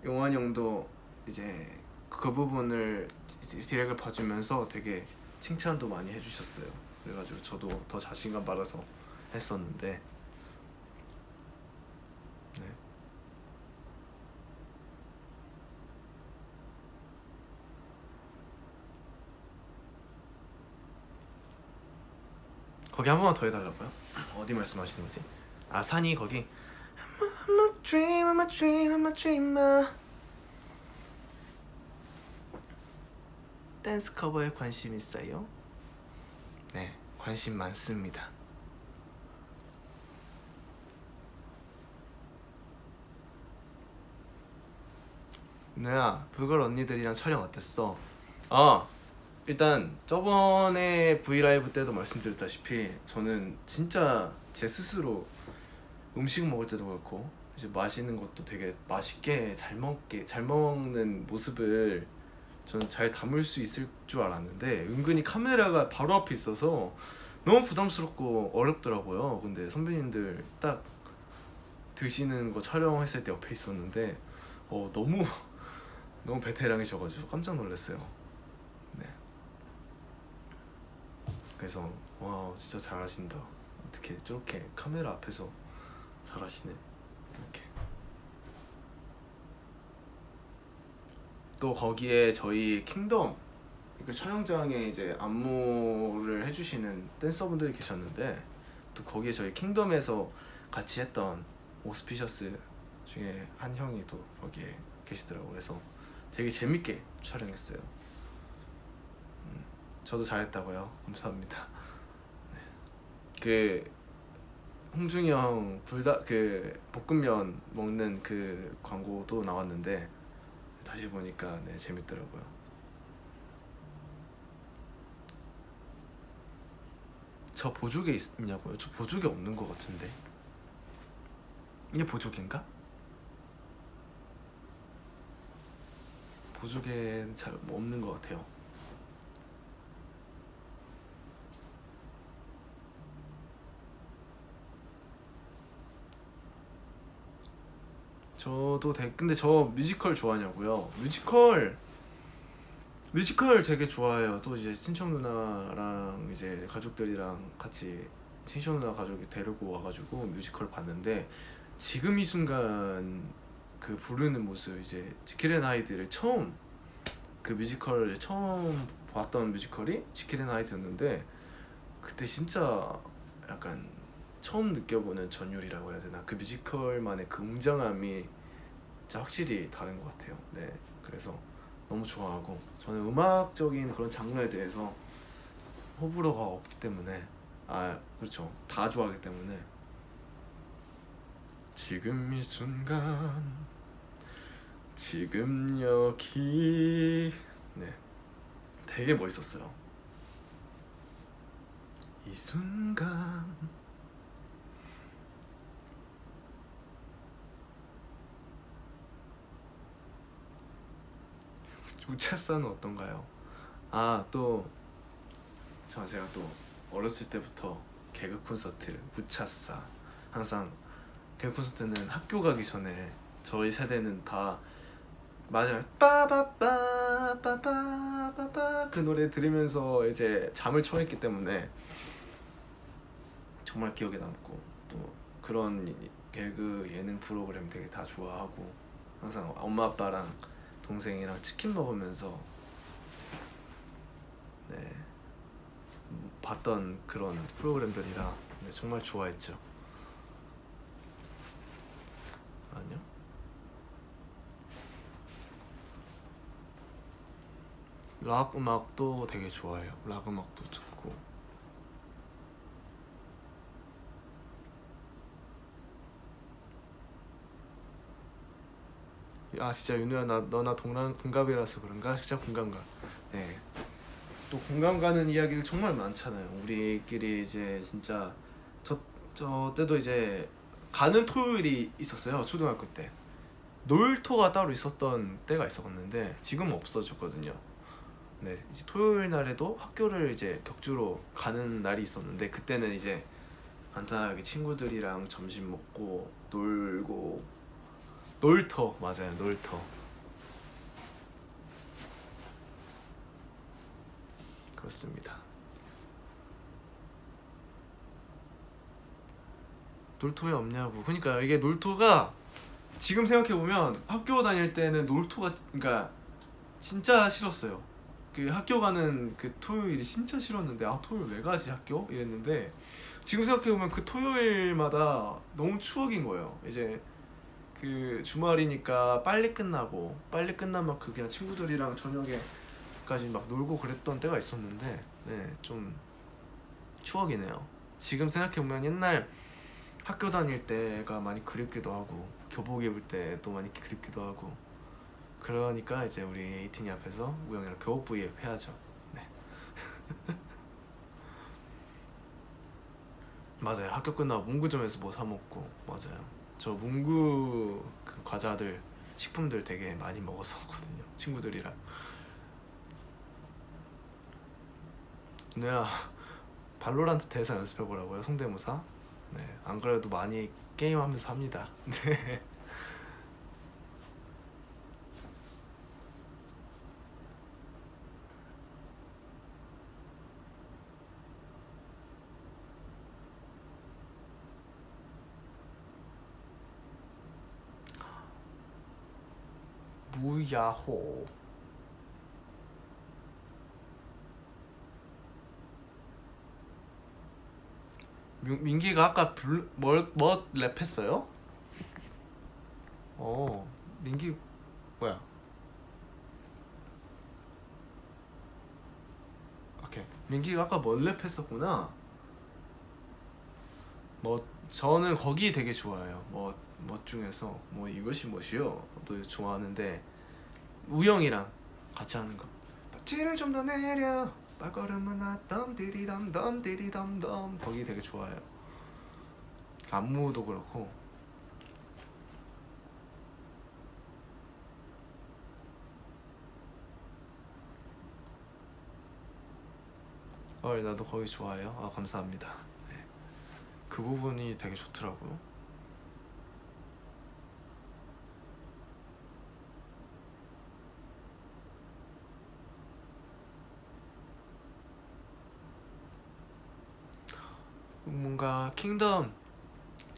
용환 형도 이제 그 부분을 디렉을 봐주면서 되게 칭찬도 많이 해주셨어요. 그래가지고 저도 더 자신감 받아서 했었는데 네. 거기 한 번만 더 해달라고요? 어디 말씀하시는 거지? 아 산이 거기 I'm a dream, I'm a dream, I'm a dreamer. 댄스 커버에 관심 있어요? 네, 관심 많습니다. 누야, 불걸 언니들이랑 촬영 어땠어? 아, 일단 저번에 브이라이브 때도 말씀드렸다시피 저는 진짜 제 스스로 음식 먹을 때도 그렇고 이제 마시는 것도 되게 맛있게 잘 먹는 모습을 저는 잘 담을 수 있을 줄 알았는데 은근히 카메라가 바로 앞에 있어서 너무 부담스럽고 어렵더라고요. 근데 선배님들 딱 드시는 거 촬영했을 때 옆에 있었는데 너무 너무 베테랑이셔가지고 깜짝 놀랐어요. 네. 그래서 와 진짜 잘하신다. 어떻게 저렇게 카메라 앞에서 잘하시네. 이렇게. 또 거기에 저희 킹덤 그 촬영장에 이제 안무를 해주시는 댄서분들이 계셨는데 또 거기에 저희 킹덤에서 같이 했던 오스피셔스 중에 한 형이 또 거기에 계시더라고요. 그래서 되게 재밌게 촬영했어요. 저도 잘했다고요? 감사합니다. 네. 그 홍중이 형 그 볶음면 먹는 그 광고도 나왔는데 다시 보니까 네 재밌더라고요. 저 보조개 있냐고요? 저 보조개 없는 것 같은데. 이게 보조개인가? 보조개는 잘 없는 것 같아요. 저도 근데 저 뮤지컬 좋아하냐고요? 뮤지컬 되게 좋아해요. 또 이제 친척 누나랑 이제 가족들이랑 같이 친척 누나 가족이 데리고 와가지고 뮤지컬 봤는데 지금 이 순간 그 부르는 모습 이제 지킬 앤 하이드를 그 뮤지컬을 처음 봤던 뮤지컬이 지킬 앤 하이드였는데 그때 진짜 약간 처음 느껴보는 전율이라고 해야 되나? 그 뮤지컬만의 그 웅장함이 진짜 확실히 다른 것 같아요. 네, 그래서 너무 좋아하고 저는 음악적인 그런 장르에 대해서 호불호가 없기 때문에 그렇죠, 다 좋아하기 때문에 지금 이 순간 지금 여기 네 되게 멋있었어요. 이 순간 우차사는 어떤가요? 또 제가 또 어렸을 때부터 개그 콘서트 우차사 항상 개그 콘서트는 학교 가기 전에 저희 세대는 다 맞아요. 빠바빠빠빠빠빠 그 노래 들으면서 이제 잠을 청했기 때문에 정말 기억에 남고 또 그런 개그 예능 프로그램 되게 다 좋아하고 항상 엄마 아빠랑 동생이랑 치킨 먹으면서 네 봤던 그런 프로그램들이라 네, 정말 좋아했죠. 아니요? 락 음악도 되게 좋아해요. 락 음악도 듣고 진짜 윤우야 너나 동갑이라서 그런가? 진짜 공감가. 네. 또 공감 가는 이야기를 정말 많잖아요. 우리끼리 이제 진짜 저 때도 이제 가는 토요일이 있었어요. 초등학교 때 놀토가 따로 있었던 때가 있었는데 지금은 없어졌거든요. 네, 이제 토요일 날에도 학교를 이제 격주로 가는 날이 있었는데 그때는 이제 간단하게 친구들이랑 점심 먹고 놀고 놀터 맞아요 놀터 그렇습니다. 놀토 왜 없냐고. 그러니까 이게 놀토가 지금 생각해보면 학교 다닐 때는 놀토가 그러니까 진짜 싫었어요. 그 학교 가는 그 토요일이 진짜 싫었는데 아 토요일 왜 가지 학교? 이랬는데 지금 생각해보면 그 토요일마다 너무 추억인 거예요. 이제 그 주말이니까 빨리 끝나고 빨리 끝나면 그 그냥 친구들이랑 저녁에까지 막 놀고 그랬던 때가 있었는데 네, 좀 추억이네요. 지금 생각해보면 옛날 학교 다닐 때가 많이 그립기도 하고 교복 입을 때도 많이 그립기도 하고 그러니까 이제 우리 에이틴이 앞에서 우영이랑 교복 브이앱 해야죠. 네. 맞아요. 학교 끝나고 문구점에서 뭐 사 먹고 맞아요. 저 문구 그 과자들 식품들 되게 많이 먹었었거든요. 친구들이랑. 누나야 발로란트 대사 연습해보라고요. 성대모사. 네. 안 그래도 많이 게임하면서 합니다. 네. 무야호. 민기가 아까 뭐 랩했어요? 민기 뭐야? 오케이. 민기가 아까 뭐 랩했었구나. 뭐 저는 거기 되게 좋아해요. 뭐 중에서 뭐 이것이 뭐시요? 도 좋아하는데 우영이랑 같이 하는 거. 박치를 좀 더 내려. 발걸음은 나덤 디리덤덤 디리덤덤 거기 되게 좋아해요. 안무도 그렇고. 나도 거기 좋아해요. 아 감사합니다. 네. 그 부분이 되게 좋더라고요. 뭔가 킹덤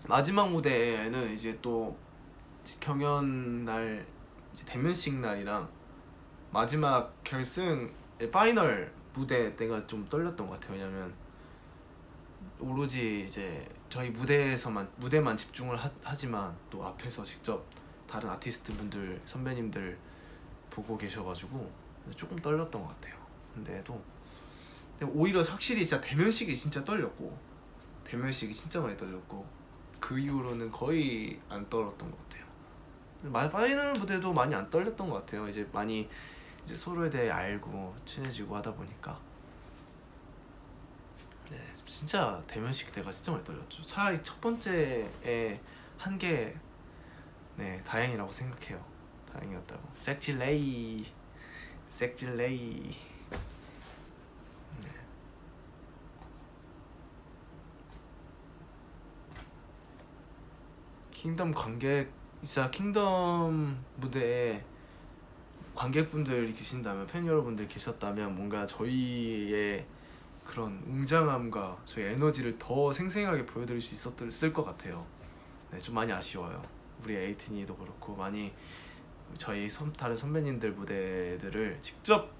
마지막 무대에는 이제 또 경연 날 이제 대면식 날이랑 마지막 결승 파이널 무대 때가 좀 떨렸던 것 같아요. 왜냐면 오로지 이제 저희 무대만 집중을 하지만 또 앞에서 직접 다른 아티스트 분들 선배님들 보고 계셔가지고 조금 떨렸던 것 같아요. 근데 오히려 확실히 진짜 대면식이 진짜 떨렸고 대면식이 진짜 많이 떨렸고 그 이후로는 거의 안 떨었던 것 같아요. 파이널 무대도 많이 안 떨렸던 것 같아요. 이제 많이 이제 서로에 대해 알고 친해지고 하다 보니까 네 진짜 대면식 때가 진짜 많이 떨렸죠. 차라리 첫 번째에 한 게 네 다행이라고 생각해요. 다행이었다고. 섹질레이 네. 킹덤 관객 진짜 킹덤 무대에 관객분들이 계신다면 팬 여러분들 계셨다면 뭔가 저희의 그런 웅장함과 저희 에너지를 더 생생하게 보여드릴 수 있었을 것 같아요. 네, 좀 많이 아쉬워요. 우리 에이틴이도 그렇고 많이 저희 다른 선배님들 무대들을 직접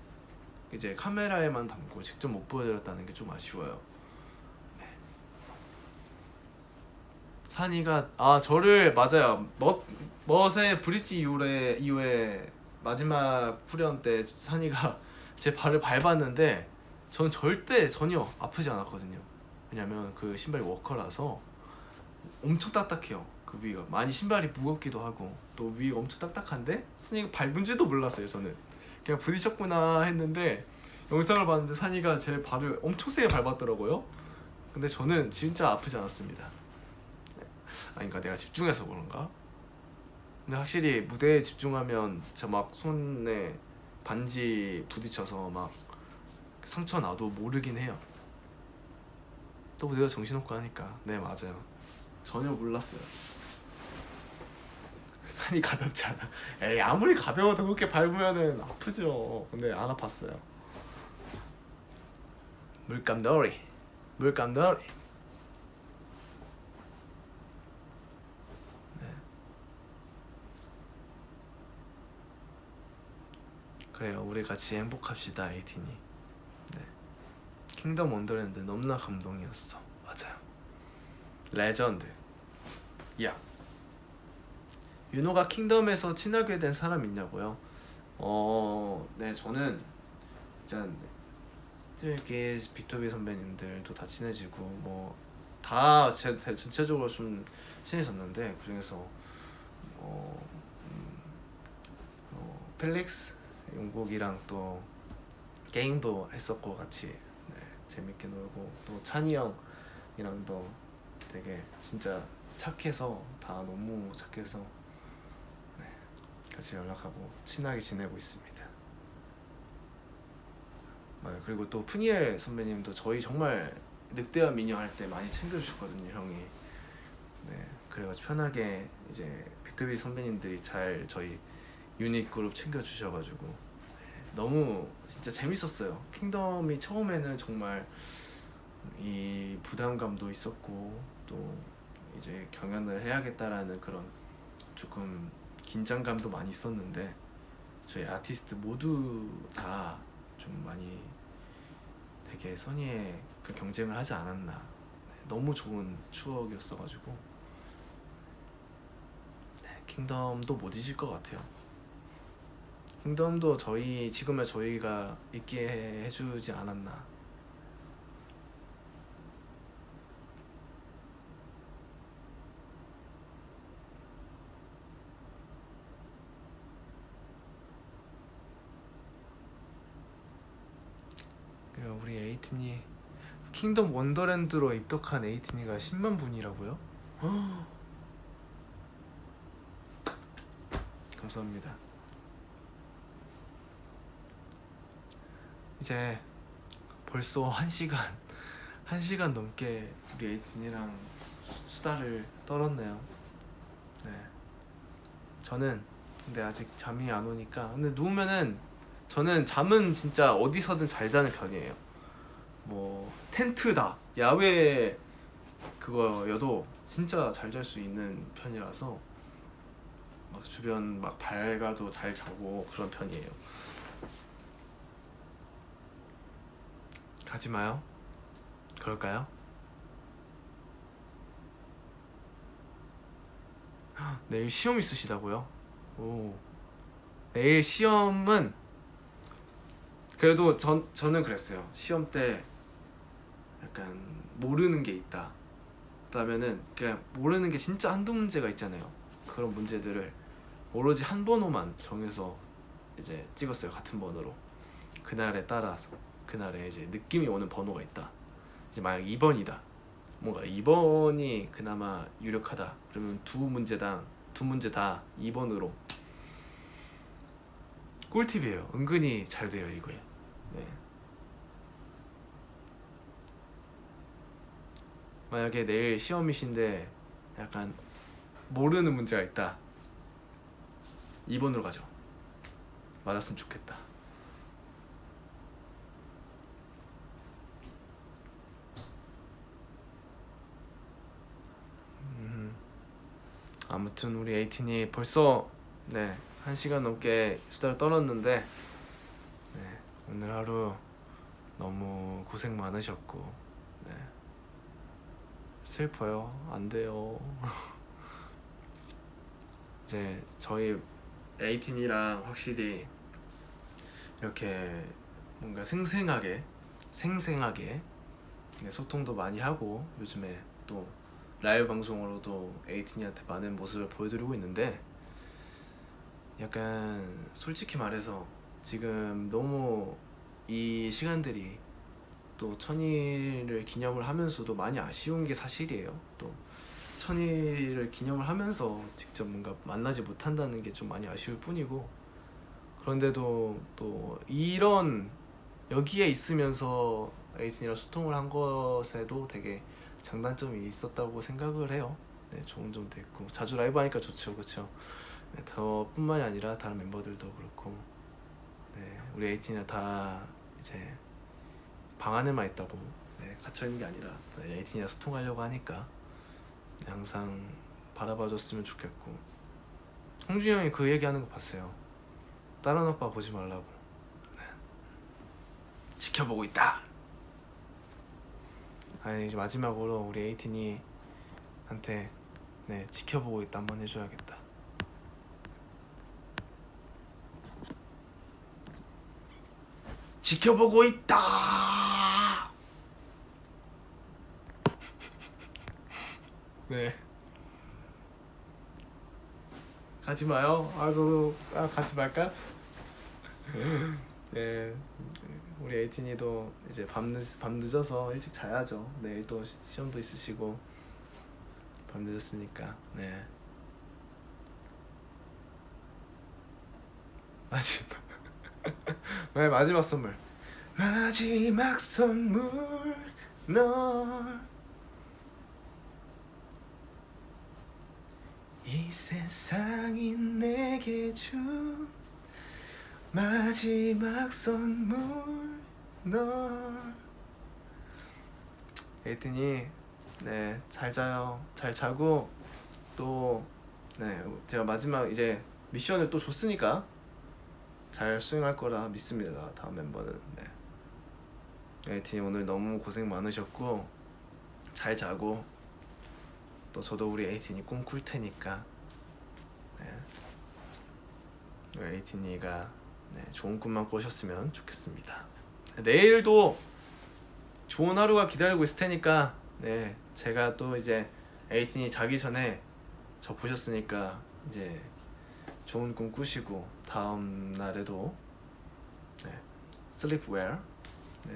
이제 카메라에만 담고 직접 못 보여드렸다는 게 좀 아쉬워요. 네. 산이가 저를 맞아요. 멋의 브릿지 이후에 마지막 후렴 때 산이가 제 발을 밟았는데 전 전혀 아프지 않았거든요. 왜냐면 그 신발이 워커라서 엄청 딱딱해요. 그 위가 많이 신발이 무겁기도 하고 또 위가 엄청 딱딱한데 산이가 밟은지도 몰랐어요. 저는 그냥 부딪혔구나 했는데 영상을 봤는데 산이가 제 발을 엄청 세게 밟았더라고요. 근데 저는 진짜 아프지 않았습니다. 그러니까 내가 집중해서 그런가? 근데 확실히 무대에 집중하면 진짜 막 손에 반지 부딪혀서 막 상처 나도 모르긴 해요. 또 무대가 정신없고 하니까. 네 맞아요. 전혀 몰랐어요. 산이 가볍지 않아. 에이 아무리 가벼워도 그렇게 밟으면은 아프죠. 근데 안 아팠어요. 물감놀이 물감놀이. 네. 그래요. 우리 같이 행복합시다 에이틴이. 네. 킹덤 원더랜드 너무나 감동이었어. 맞아요. 레전드. 야, 윤호가 킹덤에서 친하게 된 사람 있냐고요? 네, 저는 일단 스트레이키즈, BTOB 선배님들도 다 친해지고 뭐다 전체적으로 좀 친해졌는데, 그중에서 펠릭스 용국이랑 또 게임도 했었고 같이. 네, 재밌게 놀고, 또 찬이 형이랑도 되게 진짜 착해서, 다 너무 착해서 네, 같이 연락하고 친하게 지내고 있습니다. 그리고 또 푸니엘 선배님도 저희 정말 늑대와 미녀 할 때 많이 챙겨주셨거든요, 형이. 네, 그래가지고 편하게 이제 비투비 선배님들이 잘 저희 유닛 그룹 챙겨주셔가지고 너무 진짜 재밌었어요. 킹덤이 처음에는 정말 이 부담감도 있었고, 또 이제 경연을 해야겠다라는 그런 조금 긴장감도 많이 있었는데, 저희 아티스트 모두 다 좀 많이 되게 선의의 그 경쟁을 하지 않았나. 너무 좋은 추억이었어가지고 네, 킹덤도 못 잊을 것 같아요. 킹덤도 지금의 저희가 있게 해주지 않았나. 우리 에이틴이 킹덤 원더랜드로 입덕한 에이틴이가 10만 분이라고요? 감사합니다. 이제 벌써 1시간 넘게 우리 에이틴이랑 수다를 떨었네요. 네. 저는 근데 아직 잠이 안 오니까, 근데 누우면은 저는 잠은 진짜 어디서든 잘 자는 편이에요. 뭐 텐트다, 야외 그거여도 진짜 잘 잘 수 있는 편이라서 막 주변 막 밝아도 잘 자고 그런 편이에요. 가지 마요. 그럴까요? 내일 시험 있으시다고요? 오. 내일 시험은 그래도 저는 그랬어요. 시험 때 약간 모르는 게 있다, 그러면은 그냥 모르는 게 진짜 한두 문제가 있잖아요. 그런 문제들을 오로지 한 번호만 정해서 이제 찍었어요. 같은 번호로. 그날에 따라서 그날에 이제 느낌이 오는 번호가 있다. 이제 만약 2번이다, 뭔가 2번이 그나마 유력하다, 그러면 두 문제 다 2번으로. 꿀팁이에요. 은근히 잘 돼요 이거에. 네. 만약에 내일 시험이신데 약간 모르는 문제가 있다, 2번으로 가죠. 맞았으면 좋겠다. 아무튼 우리 에이틴이 벌써 1시간 넘게 수다를 떨었는데, 네, 오늘 하루 너무 고생 많으셨고, 네, 슬퍼요. 안 돼요. 이제 저희 에이틴이랑 확실히 이렇게 뭔가 생생하게 소통도 많이 하고, 요즘에 또 라이브 방송으로도 에이틴이한테 많은 모습을 보여드리고 있는데, 약간 솔직히 말해서 지금 너무 이 시간들이 또 천일을 기념을 하면서도 많이 아쉬운 게 사실이에요. 또 천일을 기념을 하면서 직접 뭔가 만나지 못한다는 게 좀 많이 아쉬울 뿐이고, 그런데도 또 이런 여기에 있으면서 에이틴이랑 소통을 한 것에도 되게 장단점이 있었다고 생각을 해요. 네, 좋은 점도 있고, 자주 라이브 하니까 좋죠, 그렇죠? 네, 저뿐만이 아니라 다른 멤버들도 그렇고, 네, 우리 에이틴이랑 다 이제 방 안에만 있다고 네, 갇혀 있는 게 아니라 네, 에이틴이랑 소통하려고 하니까 네, 항상 바라봐줬으면 좋겠고. 홍준이 형이 그 얘기하는 거 봤어요. 다른 오빠 보지 말라고. 네. 지켜보고 있다. 아니 이제 마지막으로 우리 에이틴이 한테 네 지켜보고 있다 한번 해줘야겠다. 지켜보고 있다. 네. 가지 마요. 저도 가지 말까? 네. 우리 에이틴이도 이제 밤 늦어서 일찍 자야죠. 내일 또 시험도 있으시고 밤 늦었으니까. 네. 마지막. 네, 마지막 선물. 마지막 선물 널. 이 세상이 내게 준 마지막 선물 널. 에이튼이 네 잘 자요. 잘 자고 또 네 제가 마지막 이제 미션을 또 줬으니까 잘 수행할 거라 믿습니다. 다음 멤버는. 네. 에이튼이 오늘 너무 고생 많으셨고 잘 자고 또 저도 우리 에이튼이 꿈꿀 테니까 네. 우리 에이튼이가 네, 좋은 꿈만 꾸셨으면 좋겠습니다. 내일도 좋은 하루가 기다리고 있을 테니까 네 제가 또 이제 에이튼이 자기 전에 저 보셨으니까 이제 좋은 꿈 꾸시고 다음 날에도 네, sleep well 네,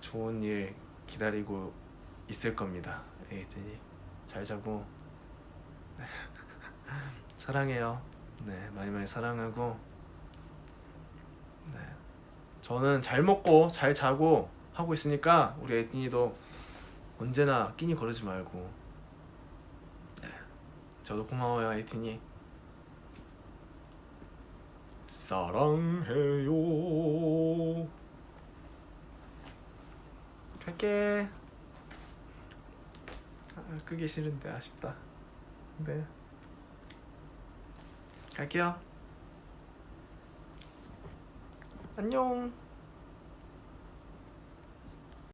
좋은 일 기다리고 있을 겁니다. 에이튼이 잘 자고 네. 사랑해요. 네 많이 많이 사랑하고 네 저는 잘 먹고 잘 자고 하고 있으니까 우리 에이튼이도 언제나 끼니 거르지 말고 네 저도 고마워요 에이튼이. 사랑해요. 갈게. 끄기 싫은데 아쉽다. 네 갈게요. 안녕.